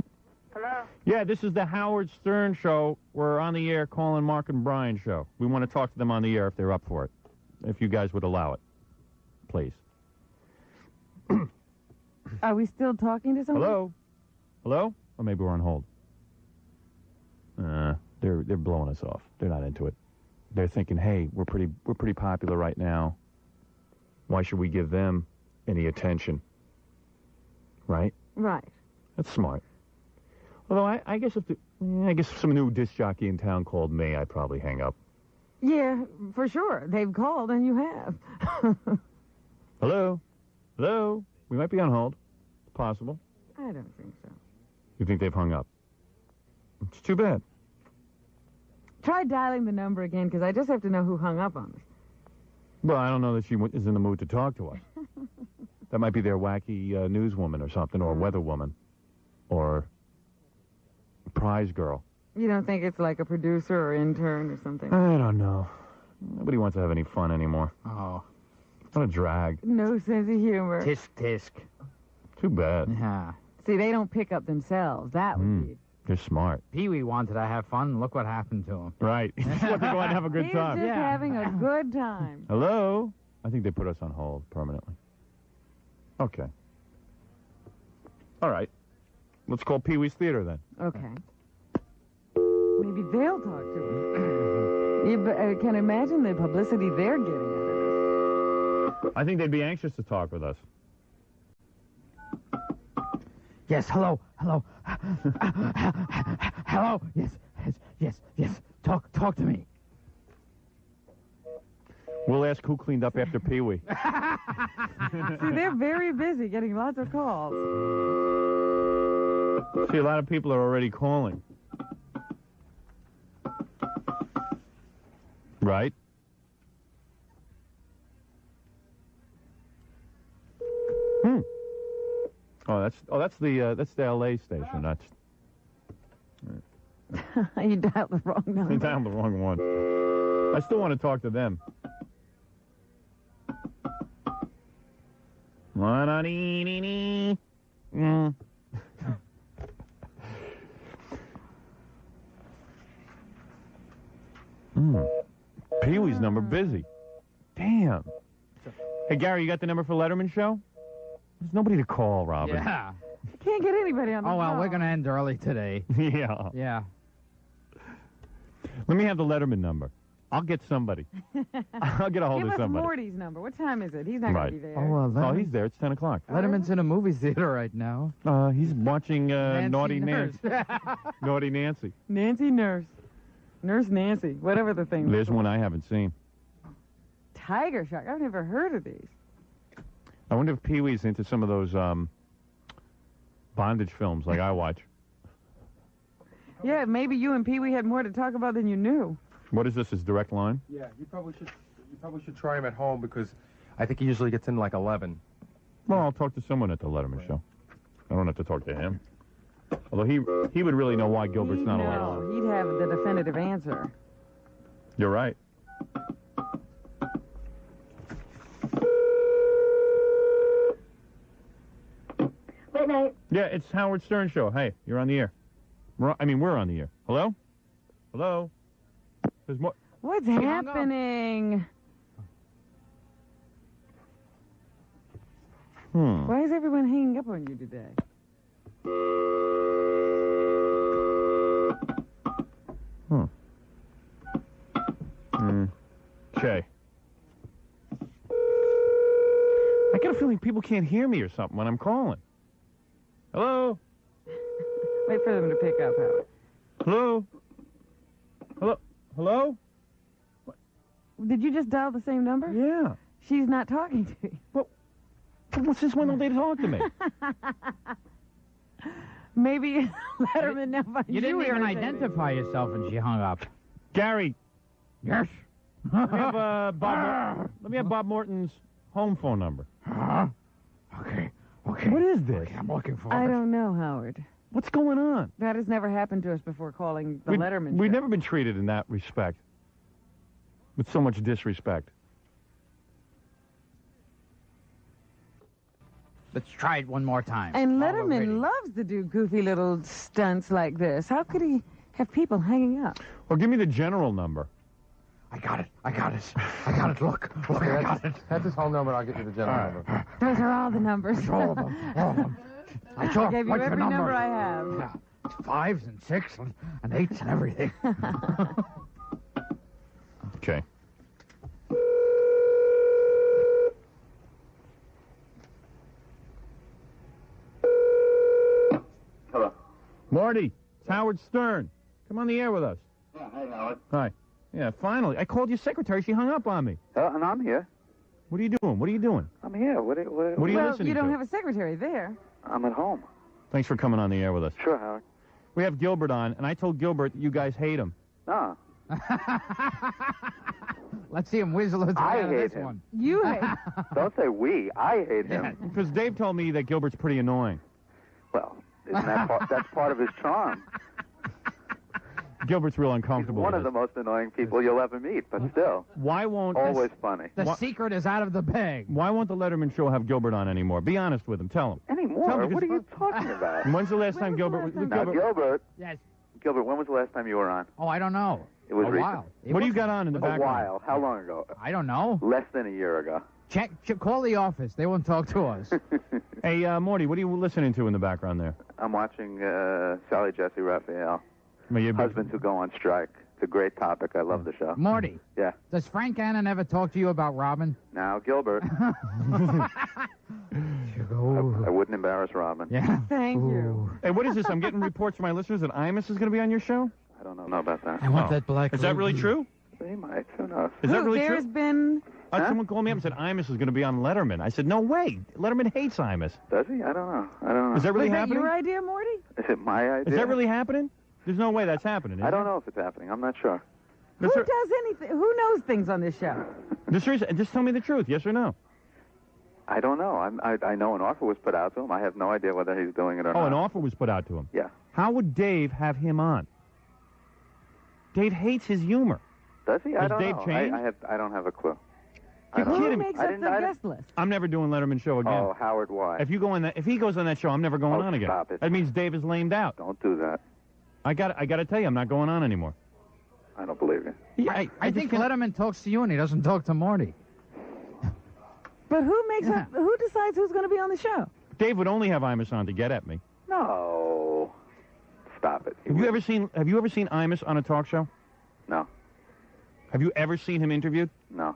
Hello?
Yeah, this is the Howard Stern Show. We're on the air calling Mark and Brian Show. We want to talk to them on the air if they're up for it. If you guys would allow it. Please.
Are we still talking to someone?
Hello? Hello? Or maybe we're on hold. They're blowing us off. They're not into it. They're thinking, hey, we're pretty popular right now. Why should we give them any attention? Right?
Right.
That's smart. Although I guess if some new disc jockey in town called me, I'd probably hang up.
Yeah, for sure. They've called and you have.
Hello? Hello? We might be on hold. It's possible.
I don't think so.
You think they've hung up? It's too bad.
Try dialing the number again, because I just have to know who hung up on us.
Well, I don't know that she is in the mood to talk to us. That might be their wacky newswoman or something, or weatherwoman, or prize girl.
You don't think it's like a producer or intern or something?
I don't know. Nobody wants to have any fun anymore.
Oh.
What a drag.
No sense of humor.
Tisk, tisk.
Too bad.
Yeah.
See, they don't pick up themselves. That would be...
They're smart.
Pee-wee wanted to have fun. Look what happened to him.
Right. He just wanted to go out and have a good time.
He was just having a good time.
Hello? I think they put us on hold permanently. Okay. All right. Let's call Pee Wee's Theater then.
Okay. Maybe they'll talk to us. You can imagine the publicity they're getting out of this.
I think they'd be anxious to talk with us.
Yes, hello. Hello. Yes. Talk to me.
We'll ask who cleaned up after Pee Wee.
See, they're very busy getting lots of calls.
See, a lot of people are already calling. Right? That's the L.A. station. That's
You dialed the wrong number.
I dialed the wrong one. I still want to talk to them. Pee-wee's number busy. Damn. Hey, Gary, you got the number for Letterman Show? There's nobody to call, Robin.
Yeah.
Can't get anybody on the
Oh, well,
phone.
we're going to end early today.
Yeah.
Yeah.
Let me have the Letterman number. I'll get somebody. I'll get a hold
Give
of
us
somebody.
Morty's number. What time is it? He's not
Right.
going to be there.
Oh, he's there. It's 10 o'clock.
Letterman's in a movie theater right now.
He's watching Naughty
Nurse.
Nancy. Naughty Nancy.
Nancy Nurse. Nurse Nancy. Whatever the thing
There's one I haven't seen.
Tiger Shark. I've never heard of these.
I wonder if Pee-wee's into some of those bondage films like I watch.
Yeah, maybe you and Pee-wee had more to talk about than you knew.
What is this, his direct line?
Yeah, you probably should try him at home because I think he usually gets in like 11.
Well, I'll talk to someone at the Letterman Show. I don't have to talk to him. Although he would really know why Gilbert's not allowed.
No, he'd have the definitive answer.
You're right.
Good night.
Yeah, it's Howard Stern Show. Hey, you're on the air. We're on the air. Hello? Hello? There's more.
What's happening?
Hmm.
Why is everyone hanging up on you today?
Okay. I got a feeling people can't hear me or something when I'm calling. Hello?
Wait for them to pick up, Howard.
Hello? Hello? Hello?
Did you just dial the same number?
Yeah.
She's not talking to you.
Well, what's this one they talk to me?
Maybe Letterman now finds
You didn't even
irritating.
identify yourself and she hung up.
Gary,
Yes?
let me have, let me have Bob Morton's home phone number.
Okay.
What is this?
Okay, I'm looking for
I
it.
don't know, Howard.
What's going on?
That has never happened to us before calling the Letterman
We've
show.
never been treated in that respect. With so much disrespect.
Let's try it one more time.
And
while we're
Letterman
waiting.
loves to do goofy little stunts like this. How could he have people hanging up?
Well, give me the general number.
I got it. I got it. Look, I got it.
That's his whole number. I'll get you the general number.
Those are all the numbers.
All of them. I
I gave you
what's your
every number I have.
Yeah. 5s and 6s and 8s and everything.
Okay.
Hello.
Marty, it's Howard Stern. Come on the air with us.
Yeah, hey, Howard.
Hi. Yeah, finally. I called your secretary. She hung up on me.
And I'm here.
What are you doing? What are you doing?
I'm here. What are you
What are you
Well,
listening
you don't
to?
have a secretary there.
I'm at home.
Thanks for coming on the air with us.
Sure, Howard.
We have Gilbert on, and I told Gilbert that you guys hate him.
No.
Let's see him whizzle his way
I
out of
hate
this
him.
one.
You hate.
Don't say we. I hate him.
Because Dave told me that Gilbert's pretty annoying.
Well, isn't that that's part of his charm.
Gilbert's real
He's
uncomfortable
one
with
of the
it.
most annoying people you'll ever meet, but still,
Why won't
always funny.
The secret is out of the bag.
Why won't the Letterman show have Gilbert on anymore? Be honest with him. Tell him.
Anymore?
Tell me,
What are you talking about?
And when's the last time
was the
Gilbert?
last time?
Now, Gilbert,
Yes.
when was the last time you were on?
Oh, I don't know.
It was
a
recent.
while.
What do you got on in the
A
background?
while. How long ago?
I don't know.
Less than a year ago.
Check. Call the office. They won't talk to us.
Hey, Morty, what are you listening to in the background there?
I'm watching Sally Jesse Raphael,
Are you a big-
husbands who go on strike. It's a great topic. I love the show.
Morty.
Yeah.
Does Frank Annan ever talk to you about Robin?
Now, Gilbert, I wouldn't embarrass Robin.
Yeah.
Thank you.
Hey, what is this? I'm getting reports from my listeners that Imus is going to be on your show?
I don't know about that.
I want
Oh.
that black.
Is that really
lady.
true?
He might. Who knows?
Is that
Who,
really
there's
true?
been...
Someone called me up and said Imus is going to be on Letterman. I said, no way. Letterman hates Imus.
Does he? I don't know. I don't know.
Is that really
Was that
happening?
your idea, Morty?
Is it my idea?
Is that really happening? There's no way that's happening. Is
I don't
it?
know if it's happening. I'm not sure.
Who does anything? Who knows things on this show?
Just tell me the truth, yes or no?
I don't know. I know an offer was put out to him. I have no idea whether he's doing it or
Oh,
not.
an offer was put out to him.
Yeah.
How would Dave have him on? Dave hates his humor.
Does he? I
Has
don't
Dave
know.
changed?
I don't have a clue.
You're
Who
kidding me.
makes
I
up
didn't-
the
I
guest list?
I'm never doing Letterman show again.
Oh, Howard, why?
If he goes on that show, I'm never going on again.
Stop it.
That means Dave is lamed out.
Don't do that.
I got to tell you, I'm not going on anymore.
I don't believe you.
Yeah,
I
just
think
can't-
Letterman talks to you and he doesn't talk to Morty.
But who makes up? Who decides who's going to be on the show?
Dave would only have Imus on to get at me.
No. Stop it.
Have you ever seen Imus on a talk show?
No.
Have you ever seen him interviewed?
No.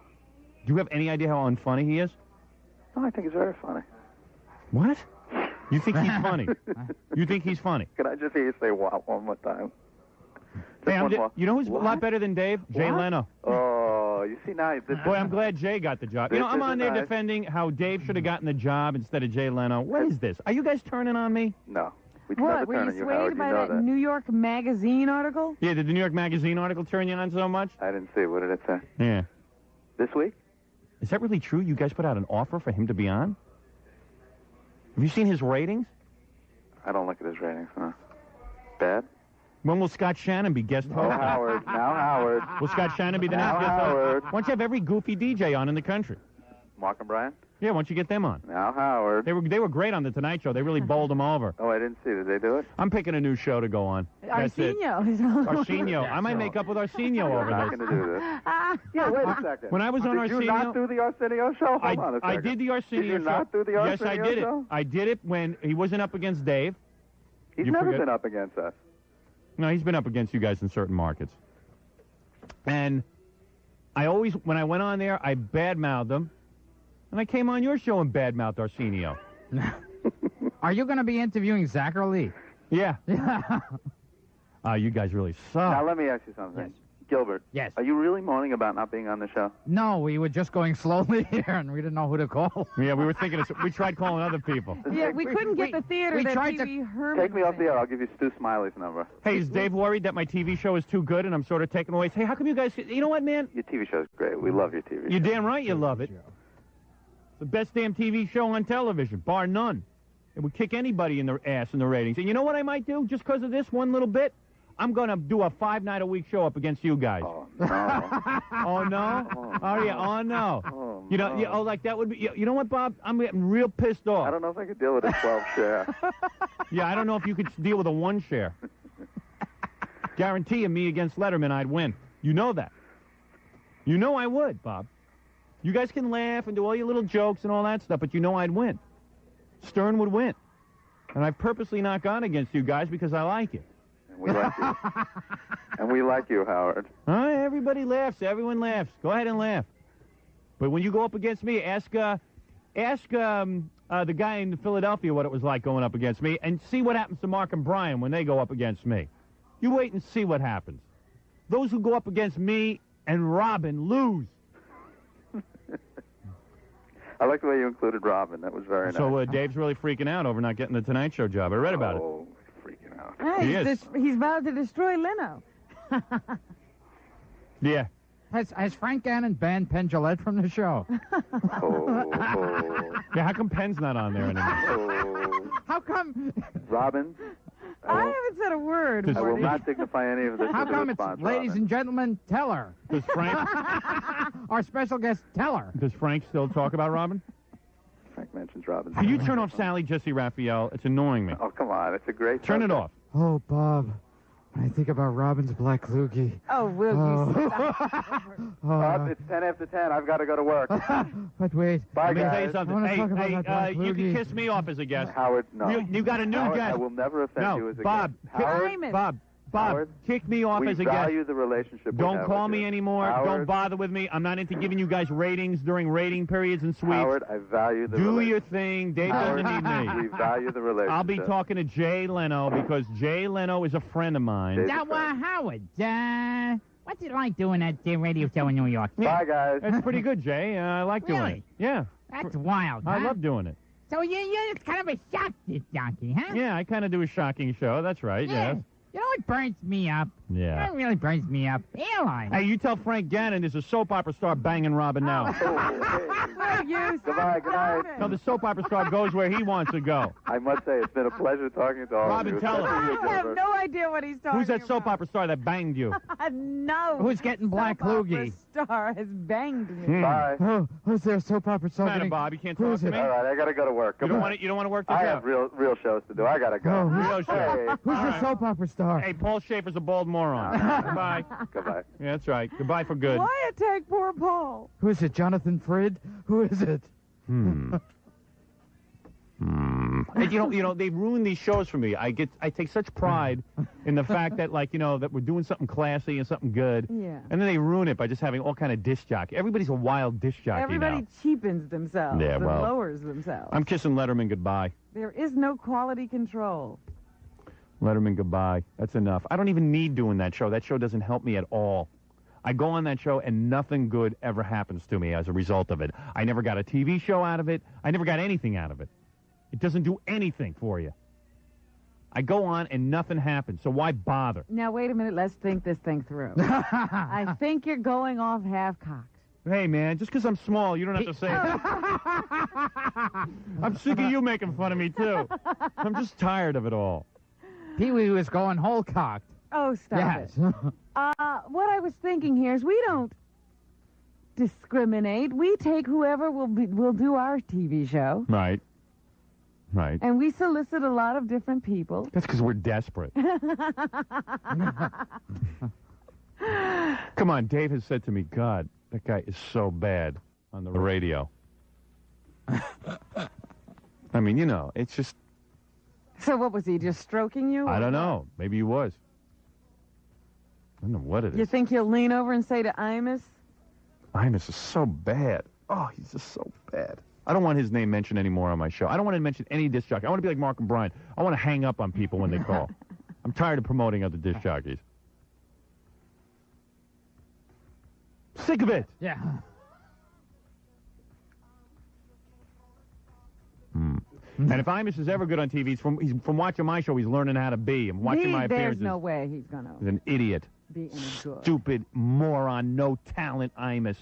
Do you have any idea how unfunny he is?
No, I think it's very funny.
What? You think he's funny? You think he's funny?
Can I just hear you say wow one more time?
Hey,
Just one more.
you know who's a lot better than Dave? Jay
What?
Leno.
Oh, you see now.
Boy, I'm glad Jay got the job. You know,
This
I'm
is
on there
nice.
defending how Dave should have gotten the job instead of Jay Leno. What is this? Are you guys turning on me?
No. We
What?
never
Were
turn
you
on you,
swayed
Howard.
by
You know
that New York Magazine article?
Yeah, did the New York Magazine article turn you on so much?
I didn't see. What did it say?
Yeah.
This week?
Is that really true? You guys put out an offer for him to be on? Have you seen his ratings?
I don't look at his ratings. No. Bad?
When will Scott Shannon be guest
Oh,
host?
Howard. Now, Howard.
Will Scott Shannon be the
Now,
next guest host?
Howard.
Why don't you have every goofy DJ on in the country?
Mark and Brian?
Yeah, why don't you get them on?
Now, Howard.
They were great on the Tonight Show. They really bowled them over.
Oh, I didn't see. Did they do it?
I'm picking a new show to go on. That's it.
Arsenio.
Arsenio. I might make up with Arsenio
We're
over
not
this.
going to do this. Yeah, wait a second.
When I was on
Did you not
Arsenio,
do the Arsenio show? Hold on a second.
I did the Arsenio
Did you
show.
not do the
Yes,
Arsenio
I did
show?
it. I did it when he wasn't up against Dave.
He's
You
never
forget-
been up against us.
No, he's been up against you guys in certain markets. And I always, when I went on there, I badmouthed him. And I came on your show and badmouthed Arsenio.
Are you going to be interviewing Zachary?
Yeah. You guys really suck.
Now, let me ask you something.
Yes.
Gilbert.
Yes.
Are you really moaning about not being on the show?
No, we were just going slowly here, and we didn't know who to call.
Yeah, we were thinking, we tried calling other people.
Yeah, we couldn't get the theater
we
that
tried to-
TV Herman
Take me off
was
the
in.
air. I'll give you Stu Smiley's number.
Hey, is Dave worried that my TV show is too good and I'm sort of taking away? Hey, how come you guys, you know what, man?
Your TV show's great. We love your TV show.
You're damn right you love it. The best damn TV show on television, bar none. It would kick anybody in the ass in the ratings. And you know what I might do just because of this one little bit? I'm going to do a 5-night-a-week show up against you guys.
Oh, no.
Oh, no? Oh, yeah. Oh, no.
Oh,
You know,
no.
oh, like that would be, you know what, Bob? I'm getting real pissed off.
I don't know if I could deal with a 12 share.
Yeah, I don't know if you could deal with a 1 share. Guarantee you, me against Letterman, I'd win. You know that. You know I would, Bob. You guys can laugh and do all your little jokes and all that stuff, but you know I'd win. Stern would win. And I've purposely not gone against you guys because I like you.
And we like you. And we like you, Howard.
All right, everybody laughs. Everyone laughs. Go ahead and laugh. But when you go up against me, ask the guy in Philadelphia what it was like going up against me, and see what happens to Mark and Brian when they go up against me. You wait and see what happens. Those who go up against me and Robin lose.
I like the way you included Robin. That was very nice.
So Dave's really freaking out over not getting the Tonight Show job. I read about it.
Oh, freaking out.
Ah,
He is.
he's vowed to destroy Leno.
Yeah.
Has Frank Gannon banned Penn Jillette from the show?
Oh,
Yeah, how come Penn's not on there anymore?
oh.
How come?
Robin,
I haven't said a word.
Does-
I will
Morty.
not dignify any of this
How
with a
come it's
response,
ladies
Robin.
and gentlemen, Teller?
Does Frank
Our special guest, Teller.
does Frank still talk about Robin?
Frank mentions Robin.
Can you turn off Sally Jesse Raphael? It's annoying me.
Oh, come on. It's a great
Turn it
subject.
off.
Oh, Bob. When I think about Robin's black loogie.
Oh, will you stop?
Bob, it's 10 after 10. I've got to go to work.
But wait.
Bye,
Let me tell you
guys.
something.
I wanna
Hey,
talk about my black
you can
loogie.
kiss me off as a guest.
Howard, no.
You got a new
Howard,
guest.
I will never offend you as a
Bob,
guest.
kick-
Howard,
Simon.
Bob,
Howard,
kick me off
we
as a guest.
value the relationship we
Don't
have
call
with
me
you.
anymore. Don't
Howard,
bother with me. I'm not into giving you guys ratings during rating periods and sweeps.
Howard, I value the
Do your
relationship.
thing. Dave
Howard,
doesn't need
we
me.
value the relationship.
I'll be talking to Jay Leno because Jay Leno is a friend of mine.
Dave-
Now, Howard, what's it like doing that radio show in New York?
Bye, guys.
That's pretty good, Jay. I like doing
Really?
it. Yeah.
That's wild,
I
huh?
love doing it.
So you're kind of a shock disc jockey, huh?
Yeah, I kind of do a shocking show. That's right,
Yeah.
yes.
You know what burns me up?
Yeah.
What really burns me up? Airlines.
Hey, you tell Frank Gannon there's a soap opera star banging Robin now.
Will you
Goodbye, good night.
No, the soap opera star goes where he wants to go.
I must say, it's been a pleasure talking to all
Robin,
of you.
tell him.
especially you,
I have
Gilbert.
no idea what he's talking
Who's that soap
about.
opera star that banged you?
No.
Who's getting black
soap opera
loogie?
star has banged me.
Bye.
Oh, who's there? Soap opera
What's the matter,
talking?
Bob? You can't
Who
talk
is
to
it?
me?
All right, I got to go to work.
You
Goodbye.
don't want to work this
I
out?
have real shows to do. I got to go.
Oh,
Real show.
Hey,
Who's
All
the
right.
soap opera star?
Hey, Paul Schaefer's a bald moron. Goodbye.
goodbye.
Yeah, that's right. Goodbye for good.
Why attack poor Paul?
Who is it? Jonathan Frid? Who is it?
And, you know, they've ruined these shows for me. I take such pride in the fact that, like, you know, that we're doing something classy and something good.
Yeah.
And then they ruin it by just having all kind of disc jockey. Everybody's a wild disc jockey
Everybody
now.
cheapens themselves
Yeah,
and
well,
lowers themselves.
I'm kissing Letterman goodbye.
There is no quality control.
Letterman goodbye. That's enough. I don't even need doing that show. That show doesn't help me at all. I go on that show and nothing good ever happens to me as a result of it. I never got a TV show out of it. I never got anything out of it. It doesn't do anything for you. I go on and nothing happens, so why bother?
Now, wait a minute. Let's think this thing through. I think you're going off half-cocked.
Hey, man, just because I'm small, you don't have to say it. I'm sick of you making fun of me, too. I'm just tired of it all.
Pee-wee was going whole cocked.
Oh, stop
Yes.
it. What I was thinking here is we don't discriminate. We take whoever will do our TV show,
Right. Right.
and we solicit a lot of different people.
That's because we're desperate. Come on, Dave has said to me, God, that guy is so bad on the radio. I mean, you know, it's just,
So what was he, just stroking you?
I
or
don't
what?
know. Maybe he was. I don't know what it
You
is.
think he'll lean over and say to Imus?
Imus is so bad. Oh, he's just so bad. I don't want his name mentioned anymore on my show. I don't want to mention any disc jockey. I want to be like Mark and Brian. I want to hang up on people when they call. I'm tired of promoting other disc jockeys. Sick of it.
Yeah.
And if Imus is ever good on TV, he's from watching my show. He's learning how to be. I'm watching my
There's
appearances.
no way he's going
He's
to
an idiot.
be any good.
Stupid moron, no talent, Imus.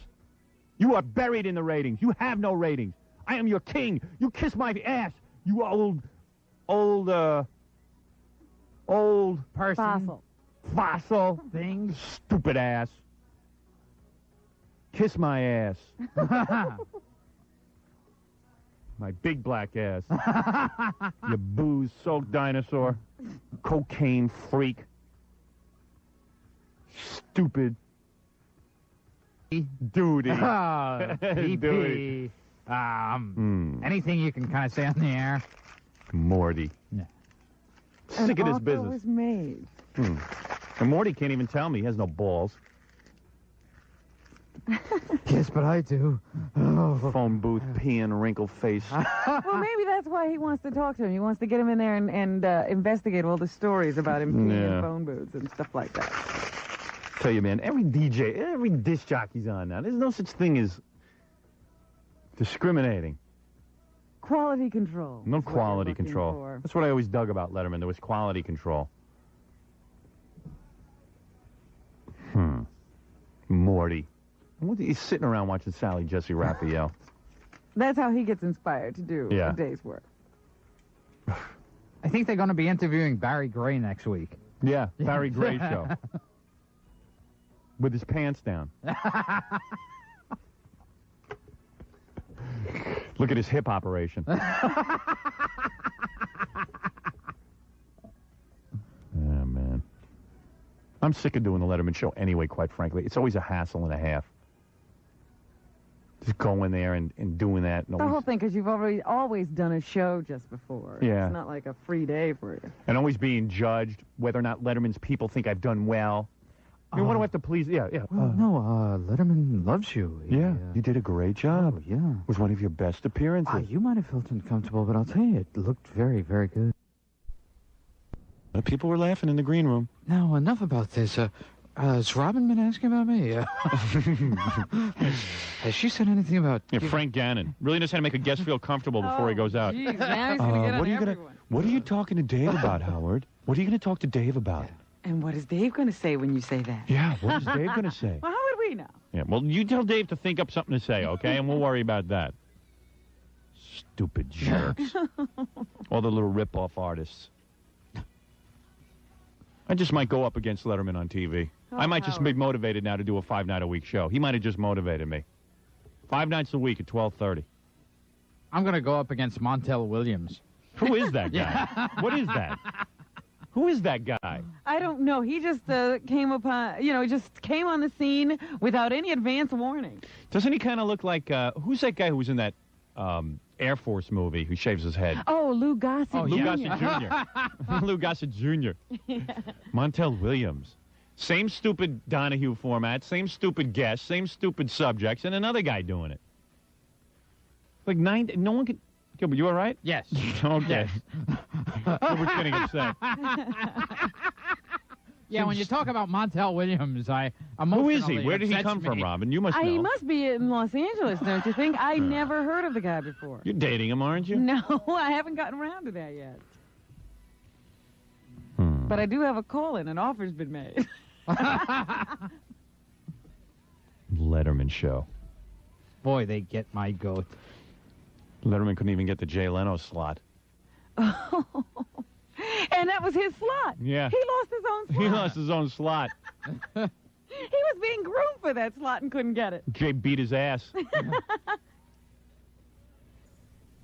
You are buried in the ratings. You have no ratings. I am your king. You kiss my ass. You old
Person.
fossil
Thing.
stupid ass. Kiss my ass. My big black ass. You booze-soaked dinosaur. Cocaine freak. Stupid. Duty.
DP. Anything you can kind of say on the air?
Morty.
Yeah.
Sick of
An
this
offer
business.
was made.
And Morty can't even tell me. He has no balls.
Yes, but I do. Oh.
Phone booth, peeing, wrinkle face.
Well, maybe that's why he wants to talk to him. He wants to get him in there and investigate all the stories about him peeing
Yeah.
in phone booths and stuff like that.
Tell you, man, every DJ, every disc jockey's on now. There's no such thing as discriminating.
Quality control.
No
is what you're
quality
looking
control.
for.
That's what I always dug about Letterman. There was quality control. Morty. He's sitting around watching Sally Jesse Raphael.
That's how he gets inspired to do
Yeah.
a day's work.
I think they're going to be interviewing Barry Gray next week.
Yeah, Barry Gray show. With his pants down. Look at his hip operation. Oh, man. I'm sick of doing the Letterman show anyway, quite frankly. It's always a hassle and a half. Just going there and doing that. And
The whole
always,
thing, because you've always done a show just before.
Yeah.
It's not like a free day for you.
and always being judged, whether or not Letterman's people think I've done well. You know, what do I have to please? Yeah.
Well, no, Letterman loves you. He,
You did a great job.
Oh, yeah.
It was one of your best appearances.
You might have felt uncomfortable, but I'll tell you, it looked very, very good.
People were laughing in the green room.
Now, enough about this. Has Robin been asking about me? Has she said anything about...
Yeah, Frank Gannon really knows how to make a guest feel comfortable before he goes out.
Geez, now he's gonna get on
what are you
everyone.
What are you talking to Dave about, Howard? What are you going to talk to Dave about?
And what is Dave going to say when you say that?
Yeah, what is Dave going to say?
Well, how would we know?
Yeah, well, you tell Dave to think up something to say, okay? And we'll worry about that. Stupid jerks. All the little rip-off artists. I just might go up against Letterman on TV. I might just be motivated now to do a 5-night-a-week show. He might have just motivated me. 5 nights a week at 12:30.
I'm going to go up against Montel Williams.
Who is that guy? What is that? Who is that guy?
I don't know. He just came upon, just came on the scene without any advance warning.
Doesn't he kind of look like, who's that guy who was in that Air Force movie who shaves his head?
Oh, Lou Gossett Jr.
Lou Gossett Jr. Lou Gossett Jr. Montel Williams. Same stupid Donahue format, same stupid guest, same stupid subjects, and another guy doing it. Like no one could... Gilbert, you all right?
Yes.
Okay. Gilbert's getting upset.
Yeah, when you talk about Montel Williams,
Who is he? Where did he come from, Robin? You must know.
He must be in Los Angeles, don't you think? I never heard of the guy before.
You're dating him, aren't you?
No, I haven't gotten around to that yet. But I do have a call-in. An offer's been made.
Letterman show.
Boy, they get my goat.
Letterman couldn't even get the Jay Leno slot.
And that was his slot.
Yeah.
He lost his own slot.
He lost his own slot.
He was being groomed for that slot and couldn't get it.
Jay beat his ass.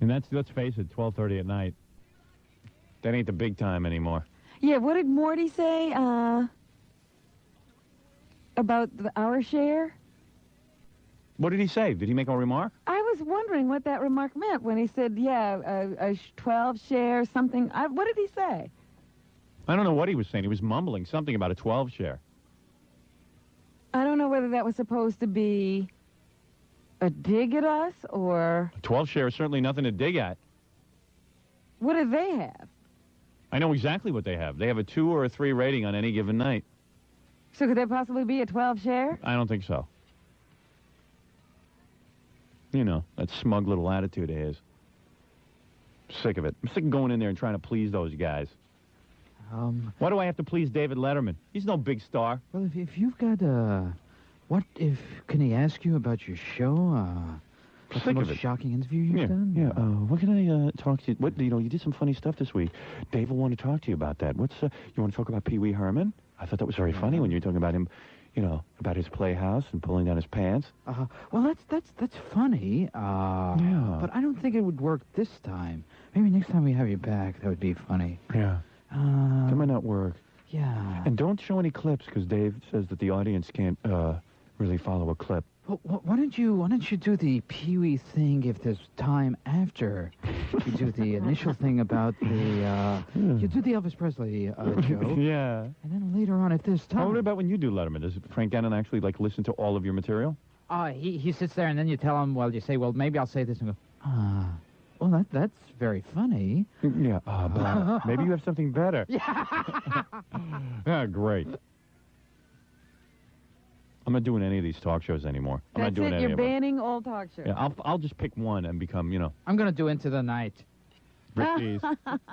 And let's face it, 12:30 at night. That ain't the big time anymore.
Yeah, what did Morty say about our share?
What did he say? Did he make a remark?
I was was wondering what that remark meant when he said, yeah, a 12 share, something. What did he say?
I don't know what he was saying. He was mumbling something about a 12 share.
I don't know whether that was supposed to be a dig at us or...
A 12 share is certainly nothing to dig at.
What do they have?
I know exactly what they have. They have a 2 or a 3 rating on any given night.
So could there possibly be a 12 share?
I don't think so. You know, that smug little attitude of his. Sick of it. I'm sick of going in there and trying to please those guys. Why do I have to please David Letterman? He's no big star.
Well, if you've got can he ask you about your show? What's the most shocking interview you've done?
Yeah. What can I talk to you? What you did some funny stuff this week. Dave will want to talk to you about that. What's you want to talk about Pee Wee Herman? I thought that was very funny when you were talking about him, about his playhouse and pulling down his pants.
Well, that's funny.
Yeah.
But I don't think it would work this time. Maybe next time we have you back, that would be funny.
Yeah. That might not work.
Yeah.
And don't show any clips because Dave says that the audience can't really follow a clip.
Well, why don't you do the Pee-wee thing if there's time after you do the initial thing about the you do the Elvis Presley joke.
Yeah.
And then later on, if there's time.
What about when you do Letterman? Does Frank Gannon actually listen to all of your material?
He sits there and then you tell him. Well, you say, well, maybe I'll say this and go. Well, that's very funny.
Yeah. But maybe you have something better. Yeah. Great. I'm not doing any of these talk shows anymore. I'm not doing any
You're
of them.
banning all talk shows.
Yeah, I'll just pick one and become,
I'm going to do Into the Night.
Rick Dees.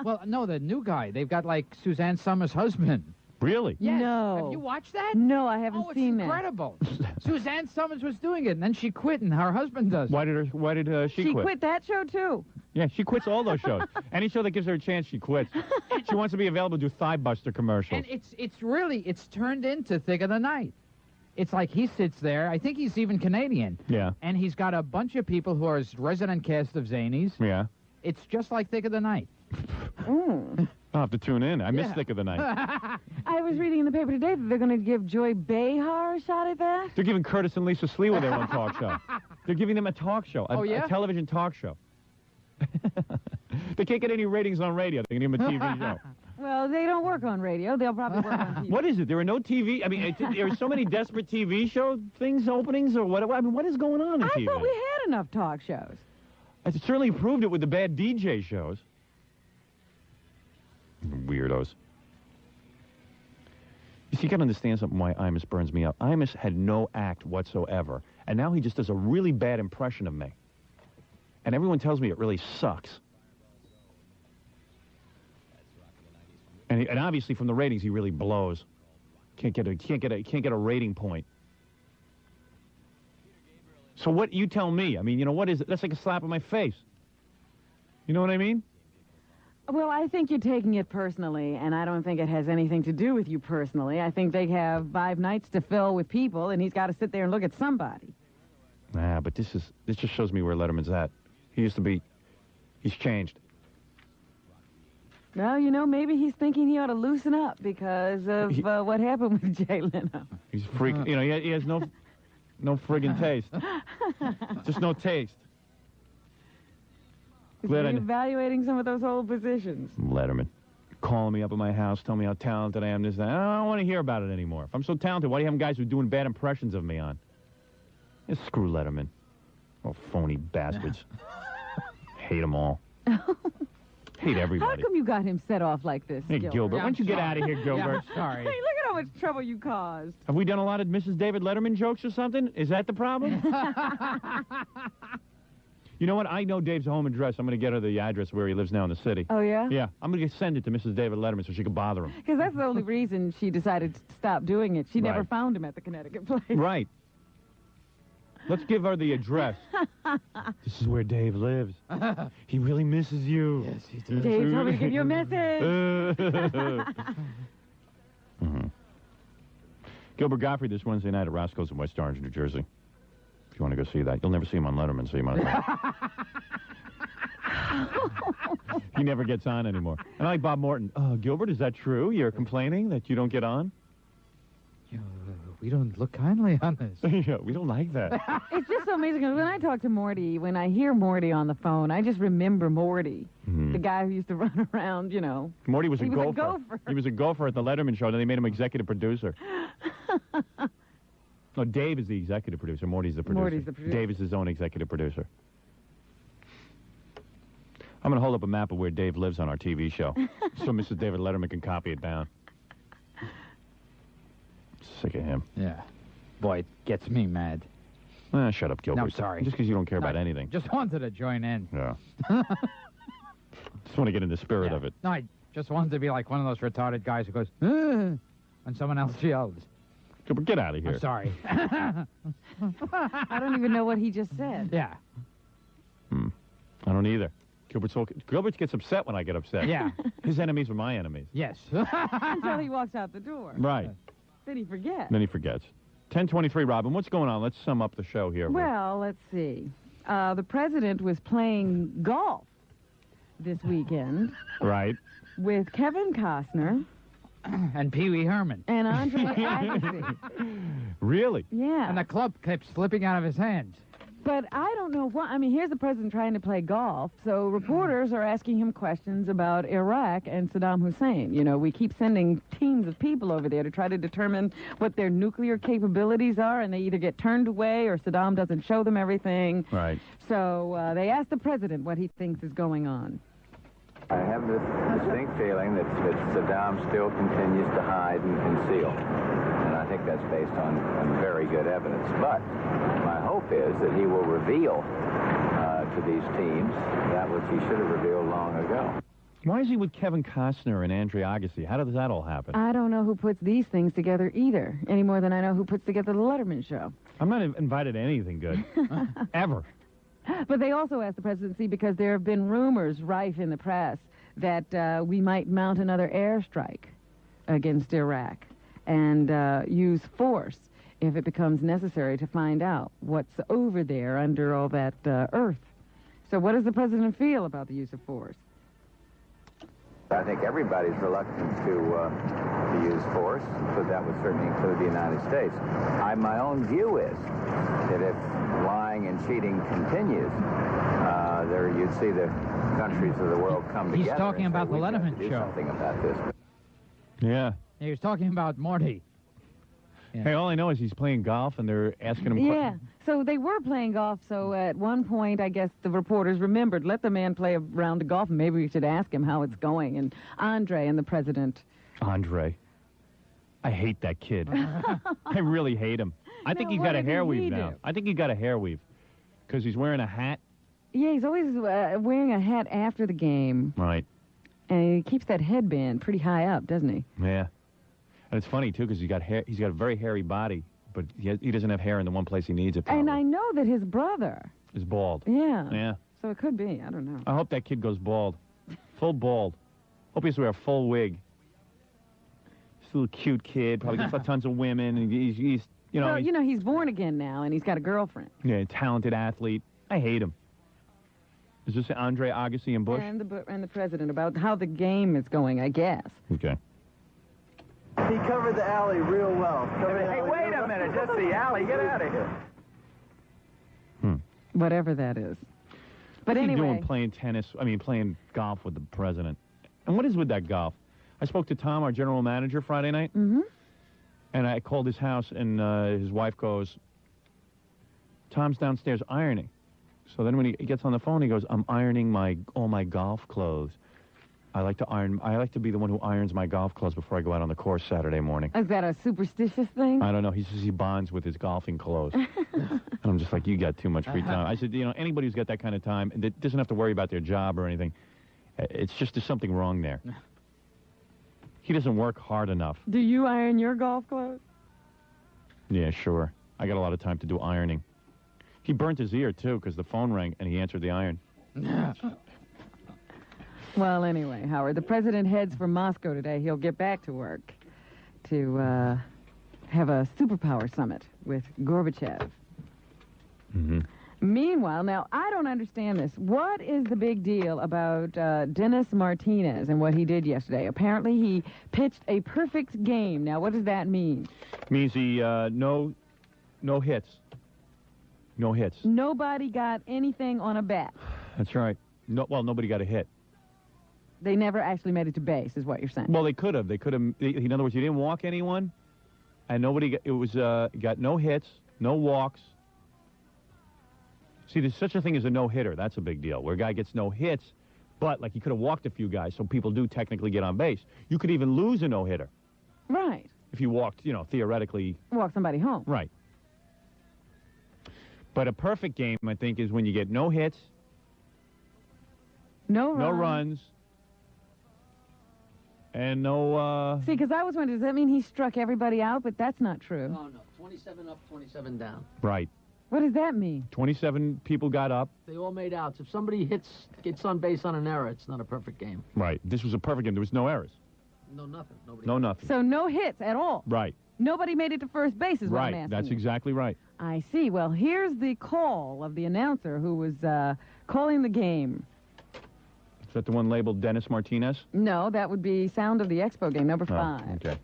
Well, no, the new guy. They've got, Suzanne Summers' husband.
Really?
Yes.
No.
Have you watched that?
No, I haven't seen
that. Oh, it's incredible. Suzanne Summers was doing it, and then she quit, and her husband does.
Why did she quit?
She quit that show, too.
Yeah, she quits all those shows. Any show that gives her a chance, she quits. She wants to be available to do Thigh Buster commercials.
And it's turned into Thick of the Night. It's like he sits there. I think he's even Canadian.
Yeah.
And he's got a bunch of people who are his resident cast of Zanies.
Yeah.
It's just like Thick of the Night.
Mm.
I'll have to tune in. I miss Thick of the Night.
I was reading in the paper today that they're going to give Joy Behar a shot at that.
They're giving Curtis and Lisa Sliwa their own talk show. They're giving them a talk show. A television talk show. They can't get any ratings on radio. They can give them a TV show.
Well, they don't work on radio. They'll probably work on TV.
What is it? There are no TV... I mean, there are so many desperate TV show openings, or what? I mean, what is going on in TV?
I thought we had enough talk shows.
I certainly proved it with the bad DJ shows. Weirdos. You see, you got to understand something why Imus burns me up. Imus had no act whatsoever, and now he just does a really bad impression of me. And everyone tells me it really sucks. And obviously from the ratings he really blows. Can't get a rating point. So what you tell me? I mean, what is it? That's like a slap in my face. You know what I mean?
Well, I think you're taking it personally, and I don't think it has anything to do with you personally. I think they have 5 nights to fill with people, and he's got to sit there and look at somebody.
But this just shows me where Letterman's at. He's changed.
Well, maybe he's thinking he ought to loosen up because of what happened with Jay Leno.
He's freaking, he has no friggin' taste. Just no taste.
He's evaluating some of those old positions.
Letterman. Calling me up at my house, telling me how talented I am, this, that. I don't want to hear about it anymore. If I'm so talented, why do you have guys who are doing bad impressions of me on? Just screw Letterman. Oh, phony bastards. Hate them all. Hate everybody.
How come you got him set off like this,
Hey, Gilbert, why don't you get out of here, Gilbert?
Yeah, sorry.
Hey, look at how much trouble you caused.
Have we done a lot of Mrs. David Letterman jokes or something? Is that the problem? You know what? I know Dave's home address. I'm going to get her the address where he lives now in the city.
Oh, yeah?
Yeah. I'm going to send it to Mrs. David Letterman so she can bother him.
Because that's the only reason she decided to stop doing it. She never found him at the Connecticut place.
Right. Let's give her the address. This is where Dave lives. He really misses you.
Yes, he does.
Dave told me to give you a message.
Gilbert Gottfried this Wednesday night at Roscoe's in West Orange, New Jersey. If you want to go see that. You'll never see him on Letterman, so you might as well. He never gets on anymore. And I like Bob Morton. Gilbert, is that true? You're complaining that you don't get on?
We don't look kindly on this.
Yeah, we don't like that.
It's just so amazing. 'Cause when I talk to Morty, when I hear Morty on the phone, I just remember Morty, the guy who used to run around, you know.
Morty was a
He was a
gopher.
gopher.
He was a gopher at the Letterman show, and then they made him executive producer. No, Dave is the executive producer. Morty's the producer.
Morty's the producer.
Dave is his own executive producer. I'm going to hold up a map of where Dave lives on our TV show, so Mrs. David Letterman can copy it down. Sick of him.
Yeah. Boy, it gets me mad.
Shut up, Gilbert.
No, I'm sorry.
Just because you don't care about anything.
Just wanted to join in.
Yeah. Just want to get in the spirit of it.
No, I just wanted to be like one of those retarded guys who goes, when someone else yells.
Gilbert, get out of here.
I'm sorry.
I don't even know what he just said.
Yeah.
I don't either. Gilbert gets upset when I get upset.
Yeah.
His enemies are my enemies.
Yes.
Until he walks out the door.
Right.
Then he forgets.
Then he forgets. 10:23, Robin. What's going on? Let's sum up the show here.
Well, let's see. The president was playing golf this weekend
Right.
with Kevin Costner
And Pee Wee Herman.
and Andre Agassi.
Really?
Yeah.
And the club kept slipping out of his hands.
But I don't know what. I mean, here's the president trying to play golf, so reporters are asking him questions about Iraq and Saddam Hussein. You know, we keep sending teams of people over there to try to determine what their nuclear capabilities are, and they either get turned away or Saddam doesn't show them everything.
Right.
So they asked the president what he thinks is going on.
I have this distinct feeling that Saddam still continues to hide and conceal. And I think that's based on very good evidence. But my hope is that he will reveal to these teams that which he should have revealed long ago.
Why is he with Kevin Costner and Andre Agassi? How does that all happen?
I don't know who puts these things together either, any more than I know who puts together the Letterman show.
I'm not invited to anything good. Ever.
But they also asked the presidency because there have been rumors rife in the press that we might mount another airstrike against Iraq and use force if it becomes necessary to find out what's over there under all that earth. So what does the president feel about the use of force?
I think everybody's reluctant to use force, so that would certainly include the United States. My own view is that if lying and cheating continues, you'd see the countries of the world come together.
He's talking
and say,
about the
"We've got to
Letterman
do
show.
something about this."
Yeah.
He was talking about Morty. Yeah.
Hey, all I know is he's playing golf, and they're asking him
Yeah. So they were playing golf, so at one point, I guess the reporters remembered, let the man play a round of golf, and maybe we should ask him how it's going. And Andre and the president.
Andre. I hate that kid. I really hate him. I think
Now,
he's
what
got a
did
hair
he
weave
do?
now. I think he got a hair weave. Because he's wearing a hat.
Yeah, he's always wearing a hat after the game,
Right.
and he keeps that headband pretty high up, doesn't he?
Yeah. And it's funny, too, because he's got hair. He's got a very hairy body, but he doesn't have hair in the one place he needs it.
And I know that his brother.
Is bald.
Yeah.
Yeah.
So it could be. I don't know.
I hope that kid goes bald. Full bald. Hope he has to wear a full wig. He's a little cute kid. Probably gets tons of women. And he's you know.
Well,
he's,
you know, he's born again now, and he's got a girlfriend.
Yeah, talented athlete. I hate him. Is this Andre Agassi and Bush?
And the president about how the game is going, I guess.
Okay.
He covered the alley real well.
Hey, wait a minute. Just the alley. Get out of here.
Whatever that is. But
What's he
anyway.
doing playing golf with the president? And what is with that golf? I spoke to Tom, our general manager, Friday night.
Mm-hmm.
And I called his house, and his wife goes, Tom's downstairs ironing. So then when he gets on the phone, he goes, I'm ironing all my golf clothes. I like to be the one who irons my golf clothes before I go out on the course Saturday morning.
Is that a superstitious thing?
I don't know. He says he bonds with his golfing clothes. And I'm just like, you got too much free time. I said, anybody who's got that kind of time, that doesn't have to worry about their job or anything. It's just there's something wrong there. He doesn't work hard enough.
Do you iron your golf clothes?
Yeah, sure. I got a lot of time to do ironing. He burnt his ear, too, because the phone rang, and he answered the iron.
Well, anyway, Howard, the president heads for Moscow today. He'll get back to work to have a superpower summit with Gorbachev.
Mm-hmm.
meanwhile, now, I don't understand this. What is the big deal about Dennis Martinez and what he did yesterday? Apparently, he pitched a perfect game. Now, what does that mean?
Means he, no hits. No hits.
Nobody got anything on a bat.
That's right. No, well, nobody got a hit.
They never actually made it to base, is what you're saying.
Well, they could have. They could have. In other words, you didn't walk anyone, and nobody got, it was got no hits, no walks. See, there's such a thing as a no-hitter. That's a big deal, where a guy gets no hits, but, like, he could have walked a few guys, so people do technically get on base. You could even lose a no-hitter.
Right.
If you walked, theoretically.
Walk somebody home.
Right. But a perfect game, I think, is when you get no hits,
no
runs, and no...
See, because I was wondering, does that mean he struck everybody out? But that's not true.
No. 27 up, 27 down.
Right.
What does that mean?
27 people got up.
They all made outs. If somebody gets on base on an error, it's not a perfect game.
Right. This was a perfect game. There was no errors.
No, nothing. Nobody.
No, nothing.
So no hits at all.
Right.
Nobody made it to first base is what I'm
Right.
asking.
That's
you.
exactly right.
I see. Well, here's the call of the announcer who was calling the game.
Is that the one labeled Dennis Martinez?
No, that would be Sound of the Expo game, number 5.
Oh, okay.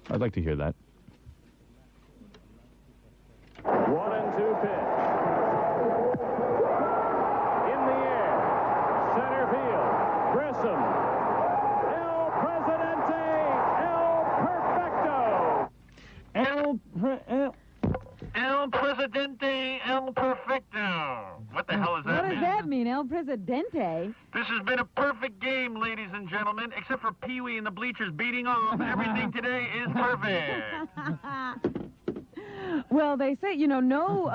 I'd like to hear that.
1-2 pitch. In the air. Center field. Grissom. El Presidente. El Perfecto.
El Presidente, El Perfecto. What the hell is that?
What does that mean, El Presidente?
This has been a perfect game, ladies and gentlemen, except for Pee-wee and the bleachers beating off. Everything today is perfect.
Well, they say, no...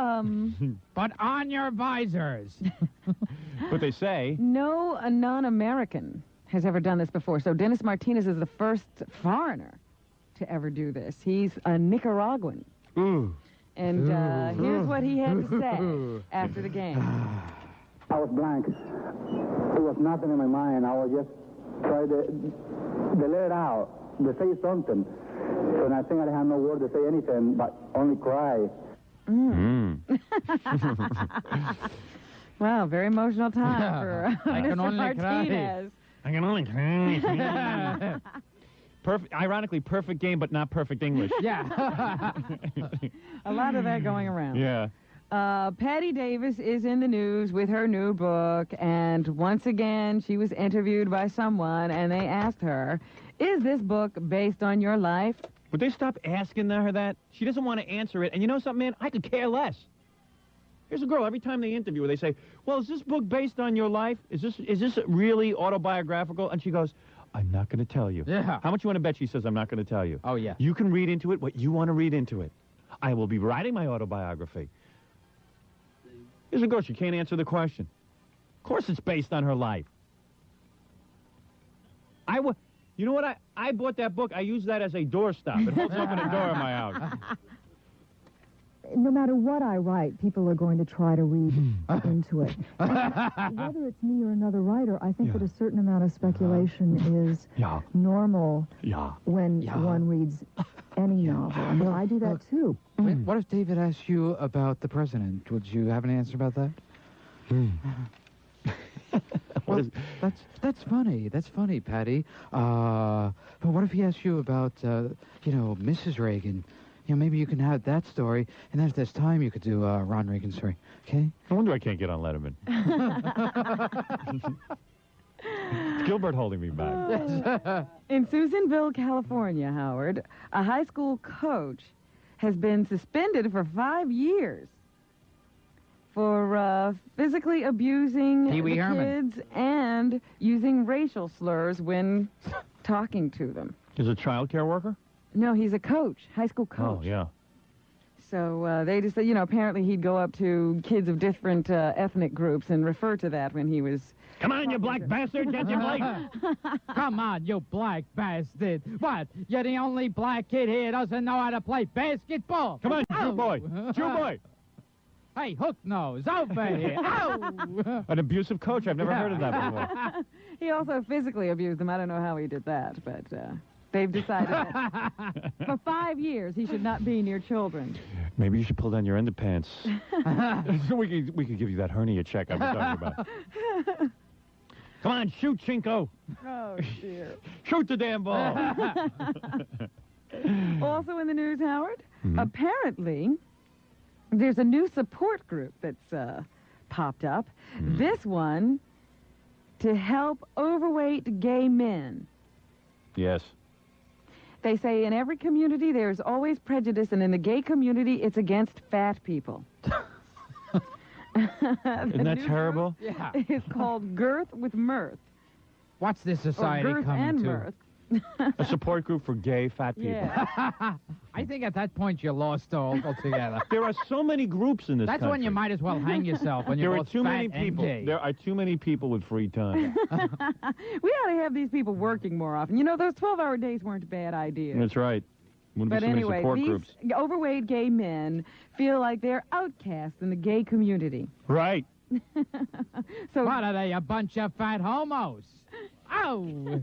But on your visors.
But they say...
No non-American has ever done this before. So Dennis Martinez is the first foreigner to ever do this. He's a Nicaraguan.
Ooh.
And here's what he had to say after the game.
I was blank. There was nothing in my mind. I was just trying to let it out, to say something. And I think I had no word to say anything, but only cry.
Wow, very emotional time for
I can
Mr.
only
Martinez.
I can only cry. Ironically, perfect game, but not perfect English.
Yeah.
A lot of that going around.
Yeah.
Patty Davis is in the news with her new book, and once again, she was interviewed by someone, and they asked her, is this book based on your life?
Would they stop asking her that? She doesn't want to answer it. And you know something, man? I could care less. Here's a girl, every time they interview her, they say, well, is this book based on your life? Is this really autobiographical? And she goes, I'm not going to tell you.
Yeah.
How much you want to bet she says I'm not going to tell you?
Oh, yeah.
You can read into it what you want to read into it. I will be writing my autobiography. Here's a girl, she can't answer the question. Of course it's based on her life. You know what? I bought that book. I use that as a doorstop. It holds open a door in my house.
No matter what I write, people are going to try to read into it. Whether it's me or another writer, I think that a certain amount of speculation is normal when one reads any novel. Well, I do that too.
What if David asked you about the president? Would you have an answer about that? Well, that's funny. That's funny, Patty. But what if he asked you about, Mrs. Reagan? Maybe you can have that story, and then if there's time, you could do Ron Reagan's story. Okay?
No wonder I can't get on Letterman. It's Gilbert holding me back.
In Susanville, California, Howard, a high school coach has been suspended for 5 years for physically abusing
Pee-wee
the
Herman.
kids and using racial slurs when talking to them.
Is a child care worker?
No, he's a coach, high school coach.
Oh, yeah.
So they just said, apparently he'd go up to kids of different ethnic groups and refer to that when he was...
Come on, you black bastard, get your plate.
Come on, you black bastard. What? You're the only black kid here doesn't know how to play basketball.
Come on, Jew boy. Jew boy.
Hey, hook nose, over here. Ow!
An abusive coach. I've never heard of that before.
He also physically abused them. I don't know how he did that, but They've decided that for 5 years he should not be near children.
Maybe you should pull down your underpants. So we could give you that hernia check I was talking about. Come on, shoot, Chinko.
Oh, dear.
Shoot the damn ball.
Also in the news, Howard, apparently there's a new support group that's popped up. This one to help overweight gay men.
Yes.
They say in every community there's always prejudice, and in the gay community it's against fat people.
Isn't that terrible?
Yeah. It's called Girth with Mirth.
What's this society
or girth
coming
and
to?
Mirth.
A support group for gay fat people.
Yeah.
I think at that point you're lost altogether.
There are so many groups in this
That's
country.
when you might as well hang yourself when you're
There are
both
too
fat
many
and
people.
gay.
There are too many people with free time.
We ought to have these people working more often. You know, those 12-hour days weren't a bad idea.
That's right. Wouldn't be
But
so many
anyway,
support
these
groups.
overweight gay men feel like they're outcasts in the gay community.
Right.
So
what are they, a bunch of fat homos? Oh!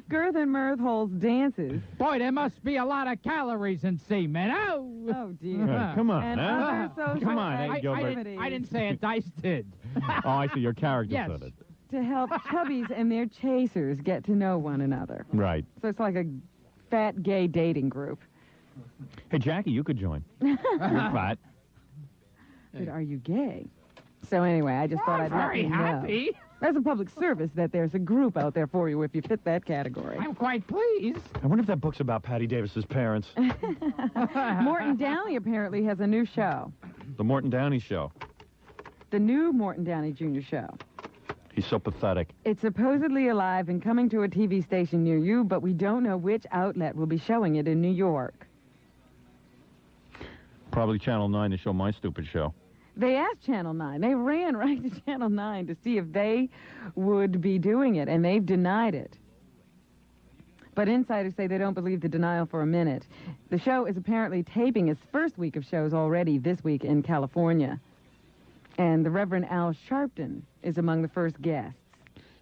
Girth and Mirth holds dances.
Boy, there must be a lot of calories in semen. Oh!
Oh, dear.
Yeah, come on,
And
huh?
other social
Come on, hey, Gilbert.
I didn't say it, Dice did.
Oh, I see. Your character
Yes.
said it.
To help chubbies and their chasers get to know one another.
Right.
So it's like a fat gay dating group.
Hey, Jackie, you could join. You're fat.
But are you gay? So anyway, I just thought I'd let
very
you know.
happy.
As a public service, that there's a group out there for you if you fit that category.
I'm quite pleased.
I wonder if that book's about Patty Davis's parents.
Morton Downey apparently has a new show.
The Morton Downey Show.
The new Morton Downey Jr. show.
He's so pathetic.
It's supposedly alive and coming to a TV station near you, but we don't know which outlet will be showing it in New York.
Probably Channel 9 to show my stupid show.
They asked Channel 9. They ran right to Channel 9 to see if they would be doing it, and they've denied it. But insiders say they don't believe the denial for a minute. The show is apparently taping its first week of shows already this week in California. And the Reverend Al Sharpton is among the first guests.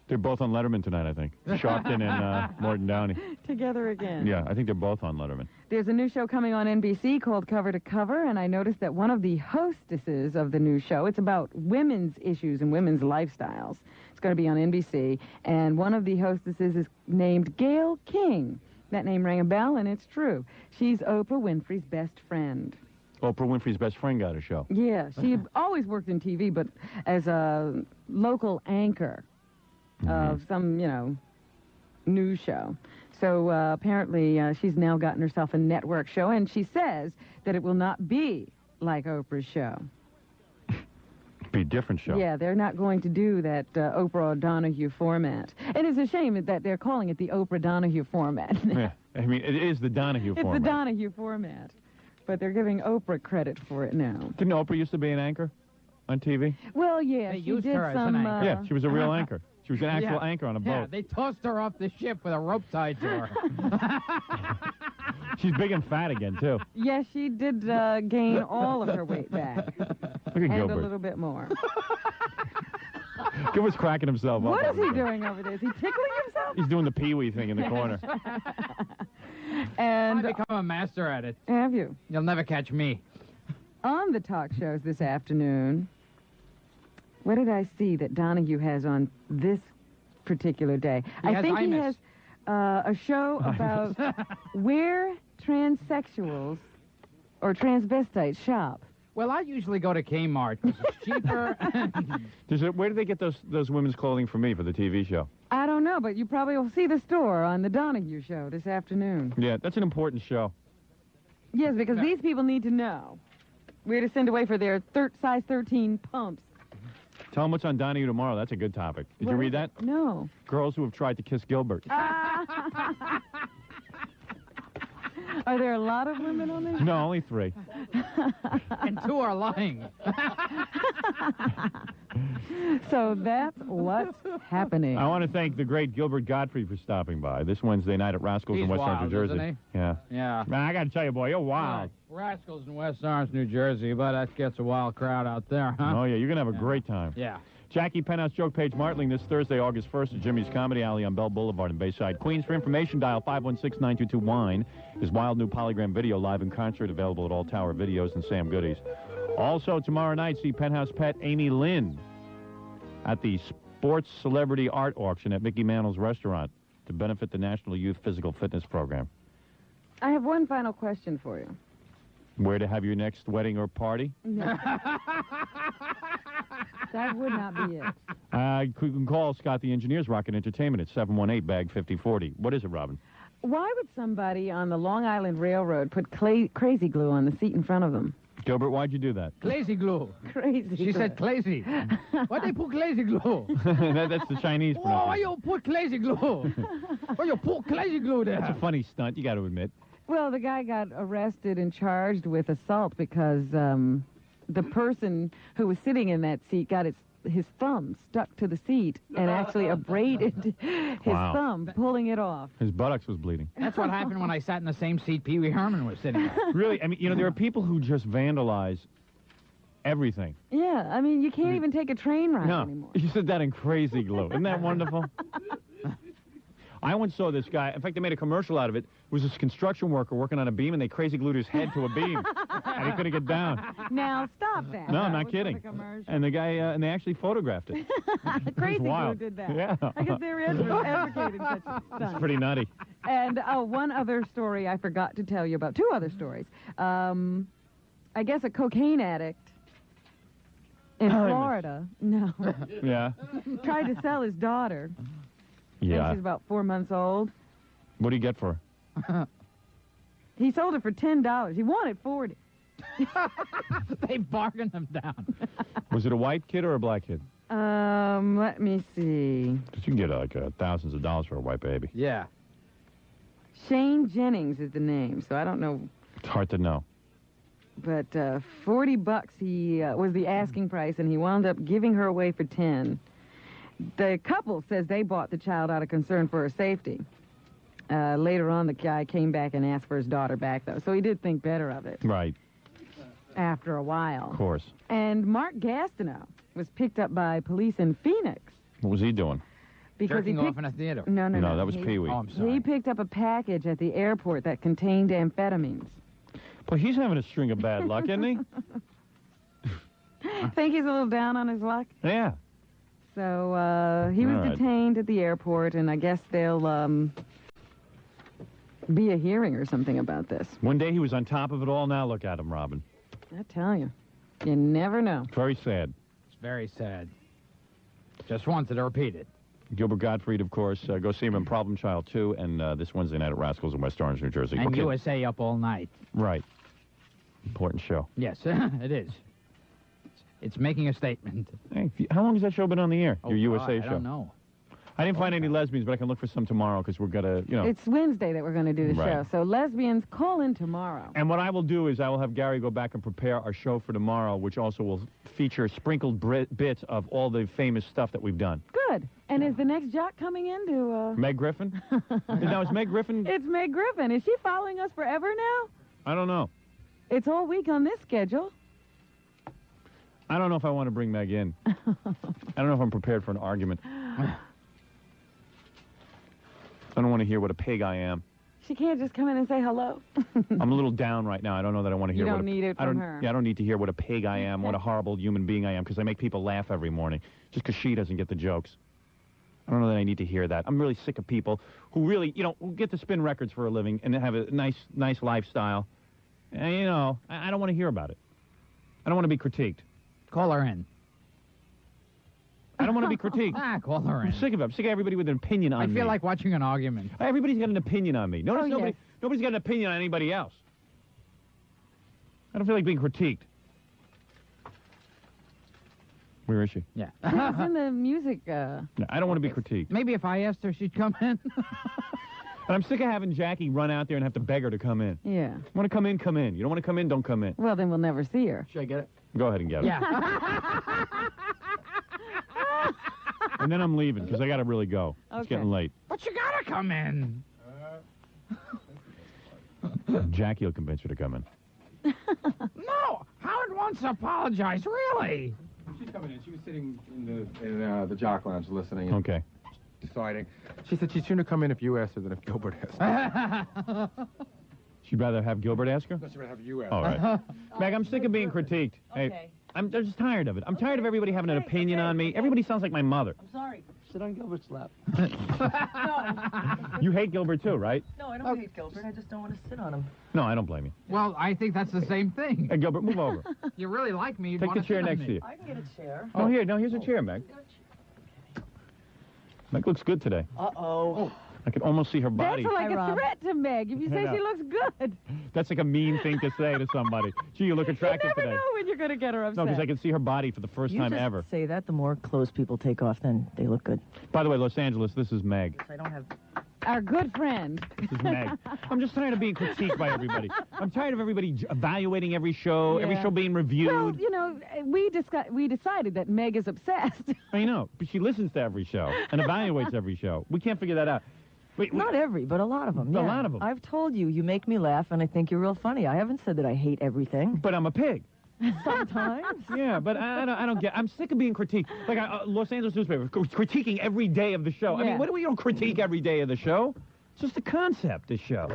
They're both on Letterman tonight, I think. Sharpton and Morton Downey.
Together again.
Yeah, I think they're both on Letterman.
There's a new show coming on NBC called Cover to Cover, and I noticed that one of the hostesses of the new show, it's about women's issues and women's lifestyles. It's going to be on NBC, and one of the hostesses is named Gayle King. That name rang a bell, and it's true. She's Oprah Winfrey's best friend.
Oprah Winfrey's best friend got a show.
Yeah, she had always worked in TV, but as a local anchor of some, news show. So apparently she's now gotten herself a network show, and she says that it will not be like Oprah's show.
Be a different show.
Yeah, they're not going to do that Oprah Donahue format. And it's a shame that they're calling it the Oprah Donahue format.
Yeah, I mean, it is the Donahue
It's
format.
the Donahue format. But they're giving Oprah credit for it now.
Didn't Oprah used to be an anchor on TV?
Well, yeah,
They
she
used
did
her as
some...
an anchor.
Yeah, she was a real anchor. She was an actual anchor on a boat.
Yeah, they tossed her off the ship with a rope tied to her.
She's big and fat again, too.
Yes, she did gain all of her weight back.
Look at
And
Gilbert.
a little bit more.
Gilbert's cracking himself up.
What is
over
he
there.
doing over there? Is he tickling himself?
He's doing the Pee-wee thing in the corner.
And
I become a master at it.
have you?
You'll never catch me.
On the talk shows this afternoon, what did I see that Donahue has on this particular day?
He has
think he
Imus.
has a show about where transsexuals or transvestites shop.
Well, I usually go to Kmart because it's cheaper.
Where do they get those women's clothing for me for the TV show?
I don't know, but you probably will see the store on the Donahue show this afternoon.
Yeah, that's an important show.
Yes, because these people need to know where to send away for their size 13 pumps.
Tell them what's on Donahue tomorrow. That's a good topic. Did you read that?
No.
Girls who have tried to kiss Gilbert.
Are there a lot of women on this?
No, only 3.
And 2 are lying.
So that's what's happening.
I want to thank the great Gilbert Gottfried for stopping by this Wednesday night at Rascals
He's
in West
wild,
Central Jersey.
isn't
Yeah.
Yeah.
Man, I got to tell you, boy, you're wild.
Rascals in West Orange, New Jersey, but that gets a wild crowd out there, huh?
Oh, yeah, you're going to have a great time.
Yeah.
Jackie Penthouse Joke Page Martling this Thursday, August 1st at Jimmy's Comedy Alley on Bell Boulevard in Bayside, Queens. For information, dial 516-922-WINE. His wild new polygram video live in concert available at all Tower Videos and Sam Goodies. Also, tomorrow night, see Penthouse pet Amy Lynn at the Sports Celebrity Art Auction at Mickey Mantle's Restaurant to benefit the National Youth Physical Fitness Program.
I have one final question for you.
Where to have your next wedding or party?
No. That would not be it.
You can call Scott the Engineer's Rocket Entertainment at 718-BAG-5040. What is it, Robin?
Why would somebody on the Long Island Railroad put crazy glue on the seat in front of them?
Gilbert, why'd you do that?
Glazy glue.
Crazy
She
glue.
said glazy. Why they put glazy glue?
That's the Chinese
Oh, why
pronunciation.
you put glazy glue? Why you put glazy glue there?
That's a funny stunt, you got to admit.
Well, the guy got arrested and charged with assault because the person who was sitting in that seat got his thumb stuck to the seat and actually abraded his thumb, pulling it off.
His buttocks was bleeding.
That's what happened when I sat in the same seat Pee Wee Herman was sitting in.
Really, I mean, there are people who just vandalize everything.
Yeah, I mean, you can't even take a train ride anymore.
You said that in crazy glue. Isn't that wonderful? I once saw this guy. In fact, they made a commercial out of it. It was this construction worker working on a beam, and they crazy glued his head to a beam, and he couldn't get down.
Now, stop that.
No, I'm
That
not
was
kidding.
for the commercial.
And the guy, and they actually photographed it.
Crazy glue
wild.
did that.
Yeah.
I guess they were advocating such a
It's
stunt.
pretty nutty.
And one other story I forgot to tell you about. Two other stories. I guess a cocaine addict in Florida,
Yeah.
tried to sell his daughter.
Yeah.
And she's about 4 months old.
What do you get for her?
He sold it for $10. He wanted 40.
They bargained them down.
Was it a white kid or a black kid?
Let me see.
'Cause you can get thousands of dollars for a white baby.
Yeah.
Shane Jennings is the name, so I don't know.
It's hard to know.
But $40 he was the asking price, and he wound up giving her away for 10. The couple says they bought the child out of concern for her safety. Later on, the guy came back and asked for his daughter back, though, so he did think better of it
Right.
after a while.
Of course.
And Mark Gastineau was picked up by police in Phoenix
What was he doing?
because
Jerking
he
off in a theater.
No,
that was
He-
Pee Wee.
Oh, I'm sorry.
He picked up a package at the airport that contained amphetamines.
But he's having a string of bad luck, isn't he?
Think he's a little down on his luck?
Yeah.
So he was
All right.
detained at the airport, and I guess they'll be a hearing or something about this.
One day he was on top of it all. Now look at him, Robin.
I tell you, you never know.
Very sad.
It's very sad. Just wanted to repeat it.
Gilbert Gottfried, of course. Go see him in Problem Child 2, and this Wednesday night at Rascals in West Orange, New Jersey.
And
Okay.
USA up all night.
Right. Important show.
Yes, it is. It's making a statement.
Hey, how long has that show been on the air? Your USA
God,
show.
I don't know.
I didn't find any lesbians, but I can look for some tomorrow because we're going to,
It's Wednesday that we're going to do the
Right.
show, so lesbians, call in tomorrow.
And what I will do is I will have Gary go back and prepare our show for tomorrow, which also will feature sprinkled bits of all the famous stuff that we've done.
Good. And is the next jock coming in to...
Meg Griffin? Now, is Meg Griffin?
It's Meg Griffin. Is she following us forever now?
I don't know.
It's all week on this schedule.
I don't know if I want to bring Meg in. I don't know if I'm prepared for an argument. I don't want to hear what a pig I am.
She can't just come in and say hello.
I'm a little down right now. I don't know that I want to hear
You
what
don't need it
I don't,
from her.
Yeah, I don't need to hear what a pig I am, what a horrible human being I am, because I make people laugh every morning just because she doesn't get the jokes. I don't know that I need to hear that. I'm really sick of people who really, who get to spin records for a living and have a nice lifestyle. And, I don't want to hear about it. I don't want to be critiqued.
Call her in.
I don't want to be critiqued.
Call her in.
I'm sick of it. I'm sick of everybody with an opinion on
I
me.
feel like watching an argument.
Everybody's got an opinion on me. Notice
yes.
nobody's got an opinion on anybody else. I don't feel like being critiqued. Where is she?
Yeah.
She was in the music...
No, I don't want to be critiqued.
Maybe if I asked her, she'd come in.
And I'm sick of having Jackie run out there and have to beg her to come in.
Yeah.
You want to come in, come in. You don't want to come in, don't come in.
Well, then we'll never see her.
Should I get it?
Go ahead and get it.
Yeah.
And then I'm leaving because I got to really go. It's
Okay.
getting late.
But you gotta come in.
Jackie will convince her to come in.
wants to apologize, really?
She's coming in. She was sitting in the jock lounge listening. And
Okay.
deciding. She said she'd sooner come in if you asked her than if Gilbert asked.
She'd rather have Gilbert ask her?
No, she'd rather have you ask
All right. Meg, I'm sick of being critiqued. Hey,
Okay.
I'm just tired of it. I'm tired of everybody having an opinion on me. Everybody sounds like my mother.
I'm sorry.
Sit on Gilbert's lap.
You hate Gilbert too, right?
No, I don't hate Gilbert. I just don't want to sit on him.
No, I don't blame you.
Well, I think that's the same thing.
Hey, Gilbert, move over.
You really like me. You'd
Take the
wanna
chair
sit on
next
me.
to you.
I can get a chair.
Oh, here. No, here's a chair, Meg. Meg looks good today.
Uh-oh.
I can almost see her body.
That's like
Hi,
a
Rob.
threat to Meg. If you say
I know.
she looks good,
That's like a mean thing to say to somebody. Gee, you look
you
attractive
never
today.
know when you're going to get her upset.
No, because I can see her body for the first
You
time
just
ever.
say that, the more clothes people take off, then they look good.
By the way, Los Angeles, this is Meg.
I don't have...
Our good friend.
This is Meg. I'm just tired of being critiqued by everybody. I'm tired of everybody evaluating every show, every
Yeah.
show being reviewed.
Well, you know, we decided that Meg is obsessed.
I know, but she listens to every show and evaluates every show. We can't figure that out. Wait,
Not every, but a lot of them.
A
Yeah.
lot of 'em.
I've told you, you make me laugh, and I think you're real funny. I haven't said that I hate everything.
But I'm a pig.
Sometimes.
Yeah, but I don't get. I'm sick of being critiqued. Like Los Angeles newspaper critiquing every day of the show. I
Yeah.
mean, what do we don't critique every day of the show? It's just a concept. The show.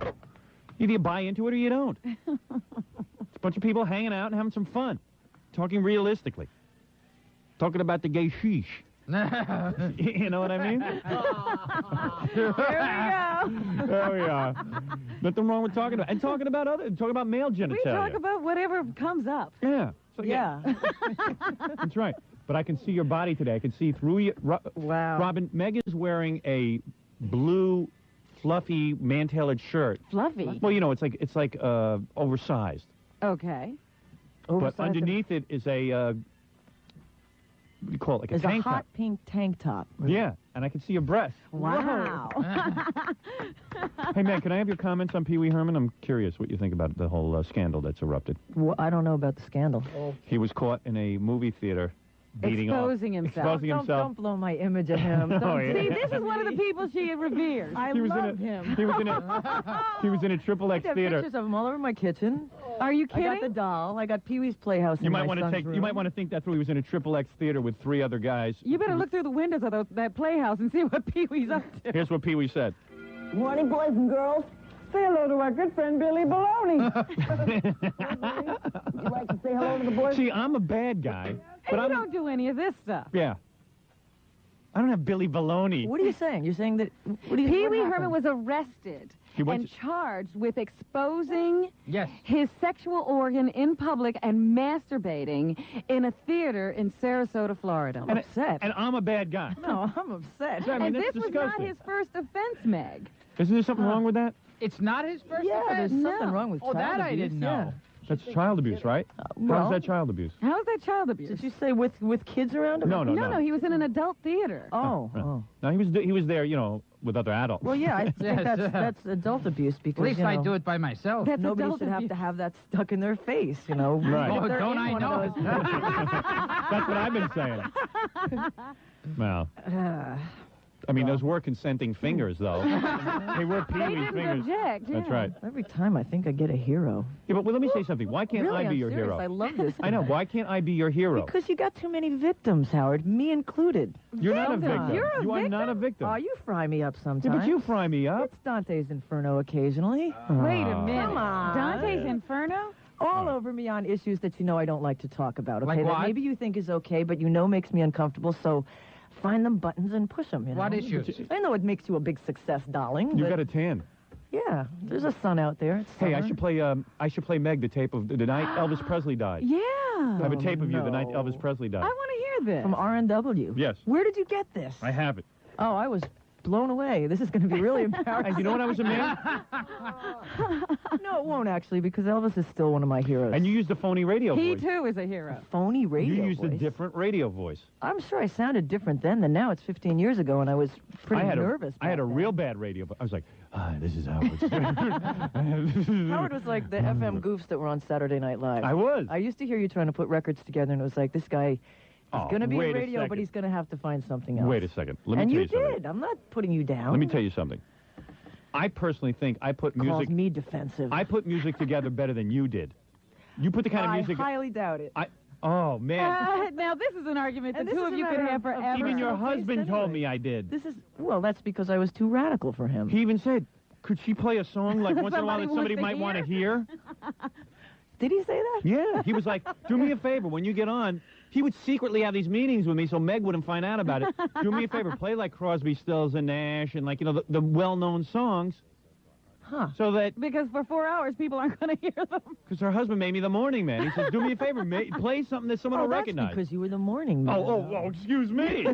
Either you buy into it or you don't. It's a bunch of people hanging out and having some fun, talking realistically, talking about the gay sheesh. You know what I mean?
Here we go.
There we are. Nothing wrong with talking about male genitalia.
We talk about whatever comes up.
Yeah. So,
Yeah.
That's right. But I can see your body today. I can see through you.
Wow.
Robin, Meg is wearing a blue, fluffy, man-tailored shirt.
Fluffy.
Well, you know, it's like oversized.
Okay.
But underneath it is a what do you call it? Like a
There's a
tank
hot
top.
pink tank top.
Yeah, and I can see your breasts.
Wow.
Hey, Meg, can I have your comments on Pee Wee Herman? I'm curious what you think about the whole scandal that's erupted.
Well, I don't know about the scandal.
He was caught in a movie theater beating off.
Exposing himself.
Exposing himself.
Don't blow my image of him.
Oh,
Don't
yeah.
See, this is one of the people she reveres.
I
He was in
love him.
He was in a triple
I
X
have
theater.
pictures of him all over my kitchen.
Are you
I got
kidding?
the doll. I got Pee Wee's Playhouse
You
in
might
my
want to
son's
take.
room.
You might want to think that through. He was in a triple X theater with 3 other guys.
You better look through the windows of that playhouse and see what Pee Wee's up to.
Here's what Pee Wee said.
Morning, boys and girls. Say hello to our good friend Billy Baloney. Would you like to say hello to the boys?
See, I'm a bad guy, but
And
I'm
you don't do any of this stuff.
yeah. I don't have Billy Baloney.
What are you saying? You're saying that... What do you,
Pee
what
Wee
happened?
Herman was arrested
He went
and
to-
charged with exposing
Yes.
his sexual organ in public and masturbating in a theater in Sarasota, Florida.
I'm upset.
And I'm a bad guy.
No, I'm upset.
I mean,
And
that's
this was not
disgusting.
his first offense, Meg.
Isn't there something wrong with that?
It's not his first
Yeah,
offense?
there's something
No.
wrong with
Oh,
child
that I
abuse,
didn't
yeah.
know.
That's child abuse, right?
well-
How's that child abuse?
How is that child abuse?
Did you say with kids around him?
No, no,
No, he was in an adult theater.
Oh,
Right.
oh.
No, he was there, you know, with other adults.
Well, yeah, I think
Yes.
that's adult abuse because,
At least
you
I
know,
do it by myself.
That's
nobody
adult
should have
abuse.
to have that stuck in their face, you know.
Right.
If
Oh,
they're
don't
in
I
one of
know?
those-
That's what I've been saying. Well, I mean, those were consenting fingers, though. They were Pee
They
Wee's
didn't
fingers.
object.
That's
yeah.
right.
Every time I think I get a hero.
Yeah, but let me say something. Why can't
Really,
I be
I'm
your
serious.
hero?
I love this.
I know. Why can't I be your hero?
Because you got too many victims, Howard, me incled.
You're not a
Victim.
victim.
You're a
You are
victim?
not a victim.
Oh, you fry me up
Yeah,
sometimes.
but you fry me up.
It's Dante's Inferno occasionally.
Wait a minute.
Come on.
Dante's Inferno?
All over me on issues that you know I don't like to talk about, okay?
Like
that
what?
maybe you think is okay, but you know makes me uncomfortable, so find them buttons and push them, you know?
What issues?
I know it makes you a big success, darling,
You
but
got a tan.
yeah, there's a sun out there. It's
Hey, I
summer.
should play Meg the tape of the night Elvis Presley died.
Yeah.
I have a tape of you the night
no.
Elvis Presley died.
I want to hear this.
From RNW.
Yes,
Where did you get this?
I have it.
Oh, I was blown away. This is going to be really embarrassing.
And you know when I was a man?
No, it won't actually, because Elvis is still one of my heroes.
And you used a phony radio
He,
voice.
too, is a hero.
Phony radio
You used
voice.
a different radio voice.
I'm sure I sounded different then than now. It's 15 years ago, and I was pretty
I had
nervous.
I had a
back then.
real bad radio voice. I was like, this is Howard.
Howard was like the FM goofs that were on Saturday Night Live.
I was.
I used to hear you trying to put records together, and it was like, this guy, he's
Oh,
going to be
wait
on
a
radio, but
second.
he's going to have to find something else.
Wait a second. Let me
and
tell
you
you something.
did. I'm not putting you down.
Let me tell you something. I personally think I put
Calls
music.
me defensive.
I put music together better than you did. You put the kind of
I
music...
highly doubt it.
Oh, man.
Now, this is an argument the
And this
two
is
of
a
you could
matter
have
of
forever.
Even your
personal
husband
taste
told
anyway.
me I did.
Well, that's because I was too radical for him.
He even said, could she play a song like once in a while that somebody might want to hear?
Did he say that?
Yeah. He was like, do me a favor, when you get on, he would secretly have these meetings with me so Meg wouldn't find out about it. Do me a favor, play like Crosby, Stills, and Nash and like, the well-known songs.
Huh.
So that...
Because for 4 hours, people aren't going to hear them.
Because her husband made me the morning man. He says, do me a favor, play something that someone will recognize.
Because you were the morning man.
Oh, excuse me.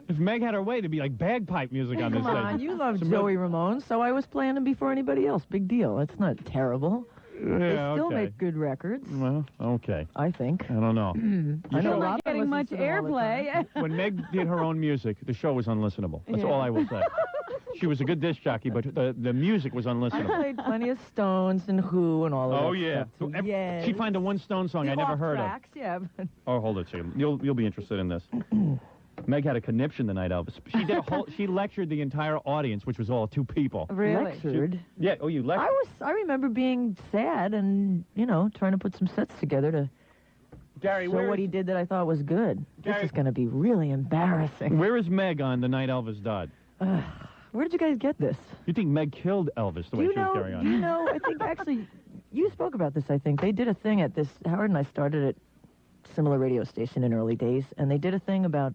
If Meg had her way, there'd be like bagpipe music on this
Come
thing.
on, you love Joey Ramone, so I was playing him before anybody else. Big deal. It's not terrible.
Yeah,
They still
okay.
make good records.
Well, okay.
I think.
I don't know.
I know
You're
Robin
not getting much
listens to them all the time.
airplay.
When Meg did her own music, the show was unlistenable. That's
Yeah.
all I will say. She was a good disc jockey, but the music was
I
unlistenable.
played plenty of Stones and Who and all of
Oh,
that
yeah.
stuff. Too. Yes.
She'd find the one Stone song
The
I never
off
heard
tracks, yeah.
of. Oh, hold it a second. You'll be interested in this. Meg had a conniption the night, Elvis. She did she lectured the entire audience, which was all 2 people.
Really?
Lectured.
Yeah. Oh, you lectured.
I remember being sad and, trying to put some sets together to
Gary,
show what he did that I thought was good. This is going to be really embarrassing.
Where is Meg on the night Elvis died?
Where did you guys get this?
You think Meg killed Elvis the way she was carrying on?
I think actually, you spoke about this, I think. They did a thing at this, Howard and I started at similar radio station in early days, and they did a thing about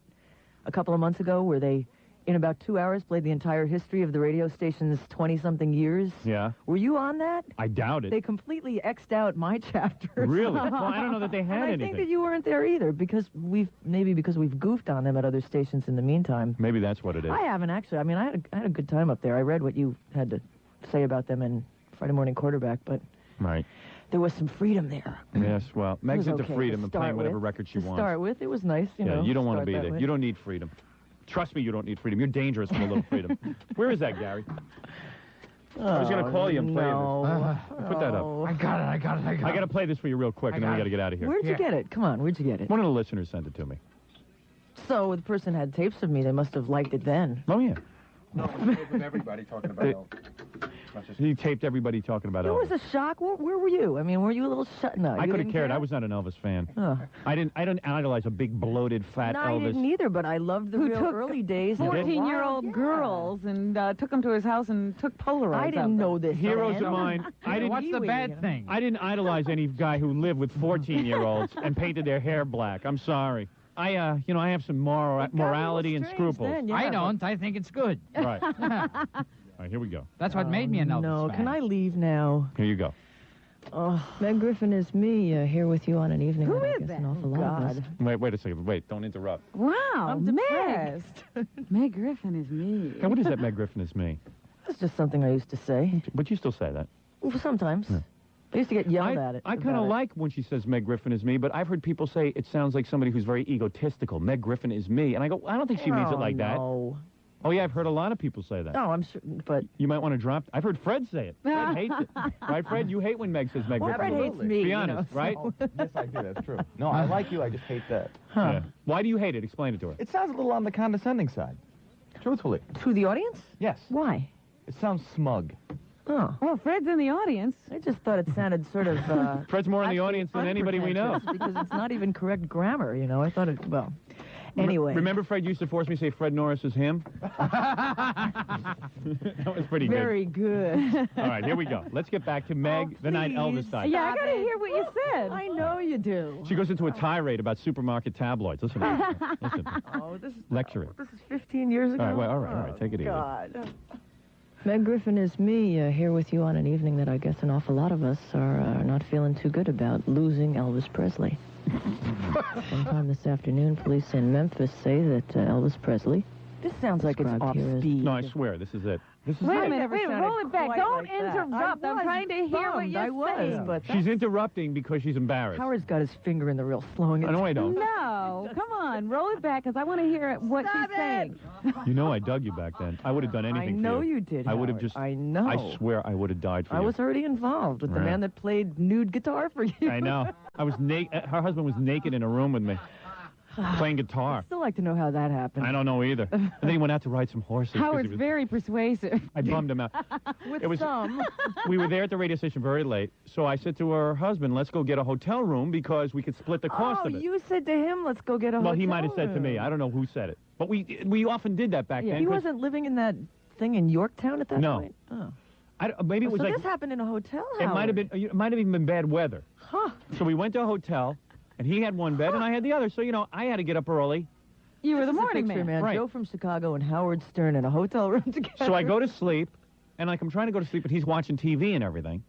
a couple of months ago where they, in about 2 hours, played the entire history of the radio station's 20-something years.
Yeah.
Were you on that?
I doubt it.
They completely X'd out my chapter.
Really? Well, I don't know that they had
and I
anything.
think that you weren't there either, because we've goofed on them at other stations in the meantime.
Maybe that's what it is.
I haven't, actually. I mean, I had a good time up there. I read what you had to say about them in Friday Morning Quarterback, but
Right.
there was some freedom there.
Yes, well, Meg's
It was
into
okay
freedom
to
and playing
start
whatever
with.
record she
To
wants.
start with, it was nice,
You don't want to
start
be
that
there.
way.
You don't need freedom. Trust me, you don't need freedom. You're dangerous with a little freedom. Where is that, Gary? I was going to call you and play this. Put that up.
I got it.
I got to play this for you real quick, and then we got to get out of here.
Where'd you get it? Come on, where'd you get it?
One of the listeners sent it to me.
So the person had tapes of me. They must have liked it then.
Oh, yeah.
No, everybody talking about Elvis.
He taped everybody talking about
It
Elvis.
was a shock. Where were you? I mean, were you a little shut? No,
I
you
could have
didn't
cared.
care?
I was not an Elvis fan.
Oh.
I didn't idolize a big, bloated, fat
No,
Elvis.
I didn't either, but I loved the
Who
real
took
early days.
14-year-old girls and took them to his house and took Polaroids.
I didn't know this.
Heroes
then.
of mine. I didn't.
What's the bad thing?
I didn't idolize any guy who lived with 14-year-olds and painted their hair black. I'm sorry. I have some morality and scruples.
Then, yeah,
I don't. I think it's good.
Right. All right, here we go.
That's what made me an Elvis
No,
fan.
can I leave now?
Here you go.
Oh, Meg Griffin is me here with you on an evening.
Who
that I
is
guess
that?
An awful
Oh,
lot of us.
God.
Wait a second. Wait, don't interrupt.
Wow,
I'm
Meg.
depressed.
Meg Griffin is me.
Now, what is that Meg Griffin is me?
That's just something I used to say.
But you still say that.
Well, sometimes. I used to get yelled at it.
I kind of like when she says Meg Griffin is me, but I've heard people say it sounds like somebody who's very egotistical. Meg Griffin is me. And I go, I don't think she means it like that.
No.
Oh, yeah, I've heard a lot of people say that.
No, I'm sure, but...
You might want to drop... I've heard Fred say it. Fred hates it. Right, Fred? You hate when Meg says Meg
Well,
Griffin.
Fred hates me,
Be
you
honest,
know,
right?
so-
Yes, I do. That's true. No, I like you. I just hate that.
Yeah. Why do you hate it? Explain it to her.
It sounds a little on the condescending side. Truthfully.
To the audience?
Yes.
Why?
It sounds smug.
Oh.
Well, Fred's in the audience.
I just thought it sounded sort of...
Fred's more in the audience than anybody we know.
Because it's not even correct grammar, you know. I thought it... Well, anyway.
Remember Fred used to force me to say Fred Norris is him? That was pretty good.
Very good.
All right, here we go. Let's get back to Meg, the night Elvis died.
Yeah, I got to hear what you said.
I know you do.
She goes into a tirade about supermarket tabloids. Listen to her. Listen.
Oh, this is...
Lecturing.
This is 15 years ago.
All right. Take it easy.
God. Meg Griffin is me here with you on an evening that I guess an awful lot of us are not feeling too good about, losing Elvis Presley. Sometime this afternoon, police in Memphis say that Elvis Presley... This sounds like it's off speed.
No, I swear, this is it. This is
Wait a
it.
minute, roll it back.
quite
Don't
like that.
interrupt. I'm trying to hear what you're saying.
But
She's interrupting because she's embarrassed.
Howard's got his finger in the reel, slowing it.
No, I don't.
No, come on, roll it back, because I want to hear what she's saying.
You know I dug you back then. I would have done anything
I
for you.
know you did,
I would have
Howard.
just...
I know.
I swear I would have died for
I
you.
was already involved with the
Right.
man that played nude guitar for you.
I know. I was naked. Her husband was naked in a room with me. playing guitar.
I'd still like to know how that happened.
I don't know either. And then he went out to ride some horses. 'cause
Howard's
he was,
very persuasive.
I bummed him out.
With some.
We were there at the radio station very late, so I said to her husband, let's go get a hotel room because we could split the cost of it.
You said to him, let's go get a hotel
Well, he might have said to me. I don't know who said it. But we often did that back then.
He
'cause-
wasn't living in that thing in Yorktown at that
No.
point? Oh.
Maybe it was
so
like...
this happened in a hotel,
It might have
Howard.
been. It might have even been bad weather.
Huh.
So we went to a hotel, and he had one bed, and I had the other. So, I had to get up early.
You were the
This is a
morning
picture,
man.
Right.
Joe from Chicago and Howard Stern in a hotel room together.
So I go to sleep, and I'm trying to go to sleep, and he's watching TV and everything.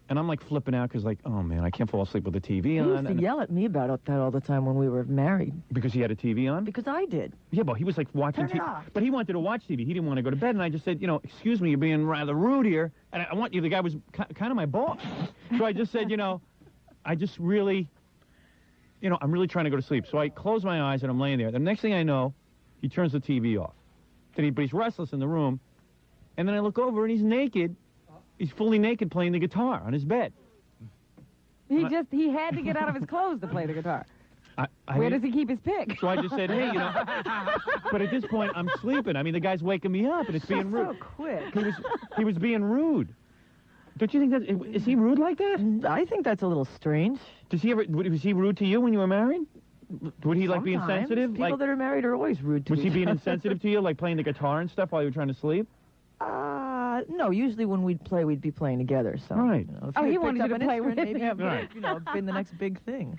And I'm like flipping out because oh man, I can't fall asleep with the TV
He
on.
used to
and-
yell at me about that all the time when we were married.
Because he had a TV on?
Because I did.
Yeah, but he was like watching
Turn it
TV.
off.
But he wanted to watch TV. He didn't want to go to bed. And I just said, excuse me, you're being rather rude here. And I want you, the guy was kind of my boss. So I just said, I just really, I'm really trying to go to sleep. So I close my eyes and I'm laying there. The next thing I know, he turns the TV off. But he's restless in the room. And then I look over and he's naked. He's fully naked playing the guitar on his bed.
He had to get out of his clothes to play the guitar.
Where
does he keep his pick?
So I just said, hey, but at this point, I'm sleeping. I mean, the guy's waking me up, and it's being rude.
So quick.
He was being rude. Don't you think is he rude like that?
I think that's a little strange.
Was he rude to you when you were married? Would he like be
Sometimes.
insensitive?
People that are married are always rude to
Was he
each
being
other.
insensitive to you, like playing the guitar and stuff while you were trying to sleep?
No, usually when we'd play, we'd be playing together. So,
Right.
if
Oh,
you
he
had
wanted
picked
you
up
to
an
play with
instrument, maybe
him.
it would
Right.
have, been the next big thing.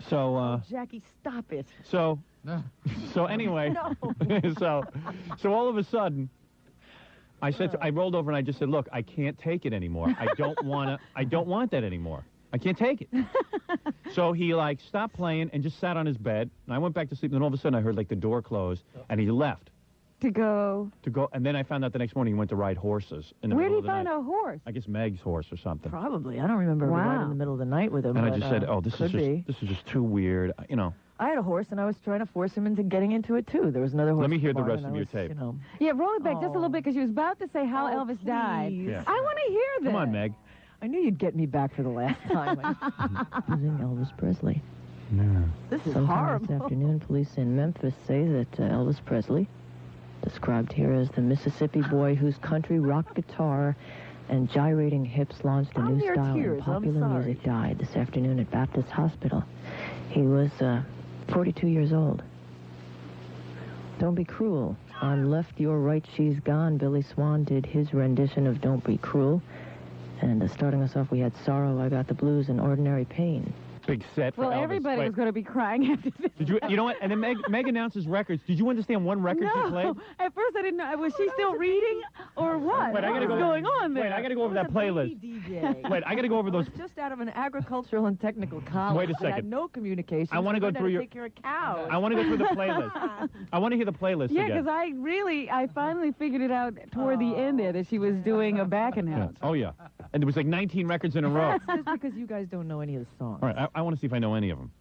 So,
Jackie, stop it.
so anyway, so all of a sudden, I rolled over and I just said, look, I can't take it anymore. I don't want that anymore. I can't take it. So he stopped playing and just sat on his bed. And I went back to sleep. And then all of a sudden I heard the door close and he left.
To go.
And then I found out the next morning he went to ride horses in the
Where
middle
did
of
he
the
find
night.
a horse?
I guess Meg's horse or something.
Probably. I don't remember riding in the middle of the night with him.
And I
but,
just said, this is just too weird.
I had a horse, and I was trying to force him into getting into it, too. There was another horse.
Let me hear the
barn,
rest
and
of
I
your
was,
tape.
Yeah, roll it back just a little bit because she was about to say how Elvis died.
Yeah.
I want to hear this.
Come on, Meg.
I knew you'd get me back for the last time. Using Elvis Presley.
No.
This is Sometime horrible. This afternoon, police in Memphis say that Elvis Presley, described here as the Mississippi boy whose country rock guitar and gyrating hips launched a
I'm
new
near
style
tears.
in
I'm
popular
sorry.
music, died this afternoon at Baptist Hospital. He was 42 years old. Don't Be Cruel. On Left, Your Right, She's Gone, Billy Swan did his rendition of Don't Be Cruel. And starting us off, we had Sorrow, I Got the Blues, and Ordinary Pain.
Big set for
Well,
Elvis.
everybody
Wait,
was going to be crying after this.
Did you know what? And then Meg announces records. Did you understand one record she played?
No, at first I didn't know. Was she still reading or what?
Wait, I gotta
what was
go.
going on there?
Wait, I gotta go over that playlist. Wait, I gotta go over those.
Just out of an agricultural and technical college.
Wait a
I had
second.
no communication.
I wanna go
learned how
through
to
your-
take care of cows.
I want to go through the playlist. I want to hear the playlist
Yeah,
again.
because I finally figured it out toward the end there that she was doing a back
Yeah.
announce.
Oh yeah, and there was like 19 records in a row.
That's just because you guys don't know any of the songs.
All right, I want to see if I know any of them.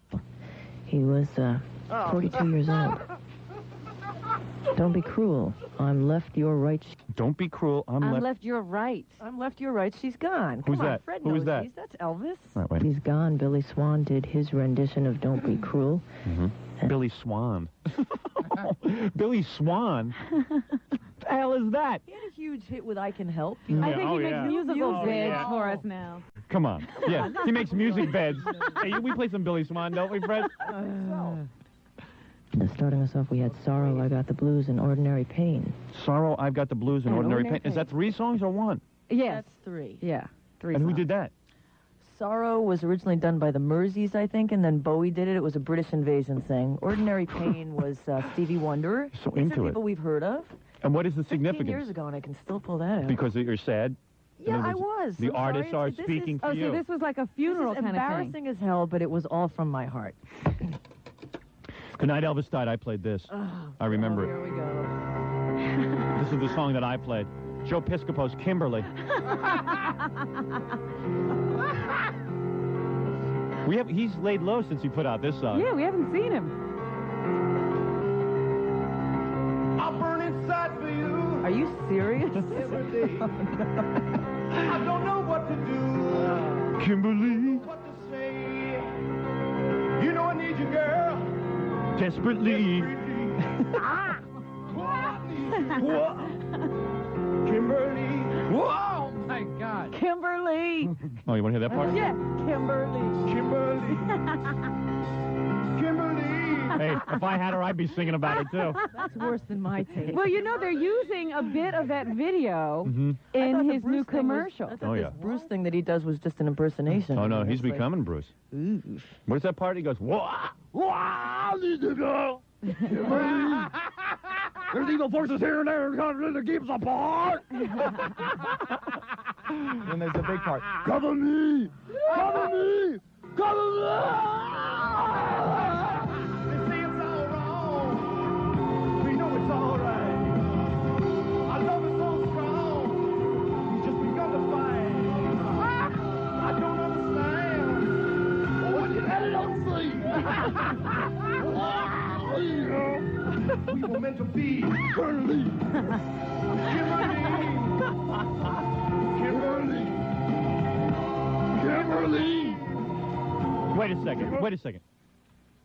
He was 42 years old. Don't Be Cruel. I'm Left, You're Right.
Don't Be Cruel. I'm
left, you're right.
I'm Left, You're Right. She's gone.
Who's
Come on,
that?
Fred
Who was
knows
that?
these. That's Elvis.
All right, wait.
He's gone. Billy Swan did his rendition of Don't Be Cruel.
Billy Swan. Billy Swan. The hell is that?
He had a huge hit with I Can Help.
I think he makes musical
Oh,
beds
yeah.
for us now.
Come on. Yeah, he makes music beds. Hey, we play some Billy Swan, don't we, Fred?
Starting us off, we had Sorrow, I Got the Blues, and Ordinary Pain.
Sorrow, I've Got the Blues, and
And
Ordinary
Ordinary
Pain. Is that 3 songs or 1?
Yes.
That's 3.
Yeah. 3
And who
songs.
did that?
Sorrow was originally done by the Murseys, I think, and then Bowie did it. It was a British invasion thing. Ordinary Pain was Stevie Wonder.
So
These
into
are
it.
people we've heard of.
And what is the
15
significance?
years ago, and I can still pull that out.
Because you're sad?
Yeah,
In other
I
words,
was.
The
I'm
artists
sorry.
are
This
speaking
is,
for you.
So this was like a funeral
this is
kind of thing.
embarrassing as hell, but it was all from my heart.
The night Elvis died, I played this. I remember
Here we go.
it. This is the song that I played. Joe Piscopo's Kimberly. He's laid low since he put out this song.
Yeah, we haven't seen him.
I'll burn inside for you
Are you serious?
every day. I don't know what to do,
Kimberly.
what to say. You know I need you, girl.
Desperately.
Kimberly.
Whoa! My God.
Kimberly.
Oh, you want to hear that part?
Yeah, Kimberly.
Kimberly. Kimberly.
Hey, if I had her, I'd be singing about it, too.
That's worse than my tape.
Well, you know, they're using a bit of that video
Mm-hmm.
in his new commercial.
I thought
Oh,
this
yeah.
Bruce thing that he does was just an impersonation.
Oh, no, he's
It's like,
becoming Bruce.
ooh.
What's that part? He goes, wah!
Wow, need to go. There's evil forces here and there trying to keep us apart.
Then there's the big part.
Cover me! Cover me! Cover me! They say it's all wrong. We know it's all right. Our love is so strong. We just begun to fight. I don't understand. What you had it on sleep. We were meant to be Kimberly. Kimberly. Kimberly.
Wait a second.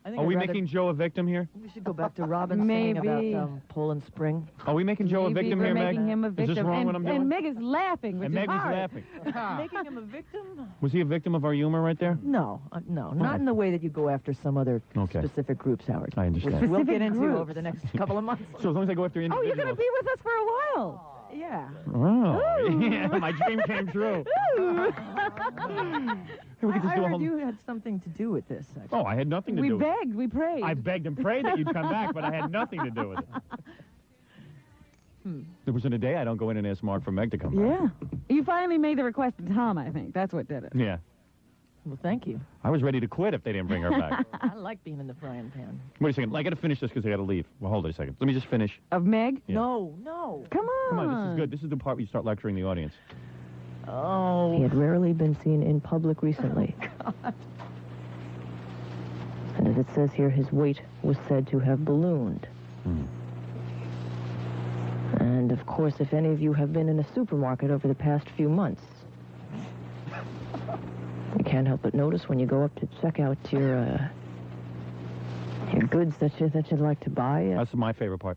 I think
Are
I'd
we
rather-
making Joe a victim here?
We should go back to Robin singing
Maybe.
about Poland Spring.
Are we making Joe a
Maybe
victim
we're
here, Meg?
making him a victim.
Is this wrong
and,
what I'm
and
doing?
Meg is laughing, which
And
is
Meg is
hard.
laughing.
Making him a victim?
Was he a victim of our humor right there?
No, not in the way that you go after some other
Okay.
specific groups, Howard.
I understand.
Which we'll
Specific
get into
groups.
over the next couple of months.
So as long as I go after
Oh,
individuals.
you're going to be with us for a while.
Yeah.
Oh,
Ooh.
yeah, my dream came true. We could just
I
do a
heard
whole...
you had something to do with this. Actually.
Oh, I had nothing to
We
do with it.
begged, we prayed.
I begged and prayed that you'd come back, but I had nothing to do with it. There wasn't a day I don't go in and ask Mark for Meg to come back.
Yeah. You finally made the request to Tom, I think. That's what did it.
Yeah.
Well, thank you.
I was ready to quit if they didn't bring her back.
I like being in the frying pan.
Wait a second. I got to finish this because I got to leave. Well, hold it a second. Let me just finish.
Of Meg?
Yeah.
No.
Come on.
Come on, this is good. This is the part where you start lecturing the audience.
Oh. He had rarely been seen in public recently.
God.
And as it says here, his weight was said to have ballooned. And, of course, if any of you have been in a supermarket over the past few months, you can't help but notice when you go up to check out your goods that you'd like to buy.
That's my favorite part.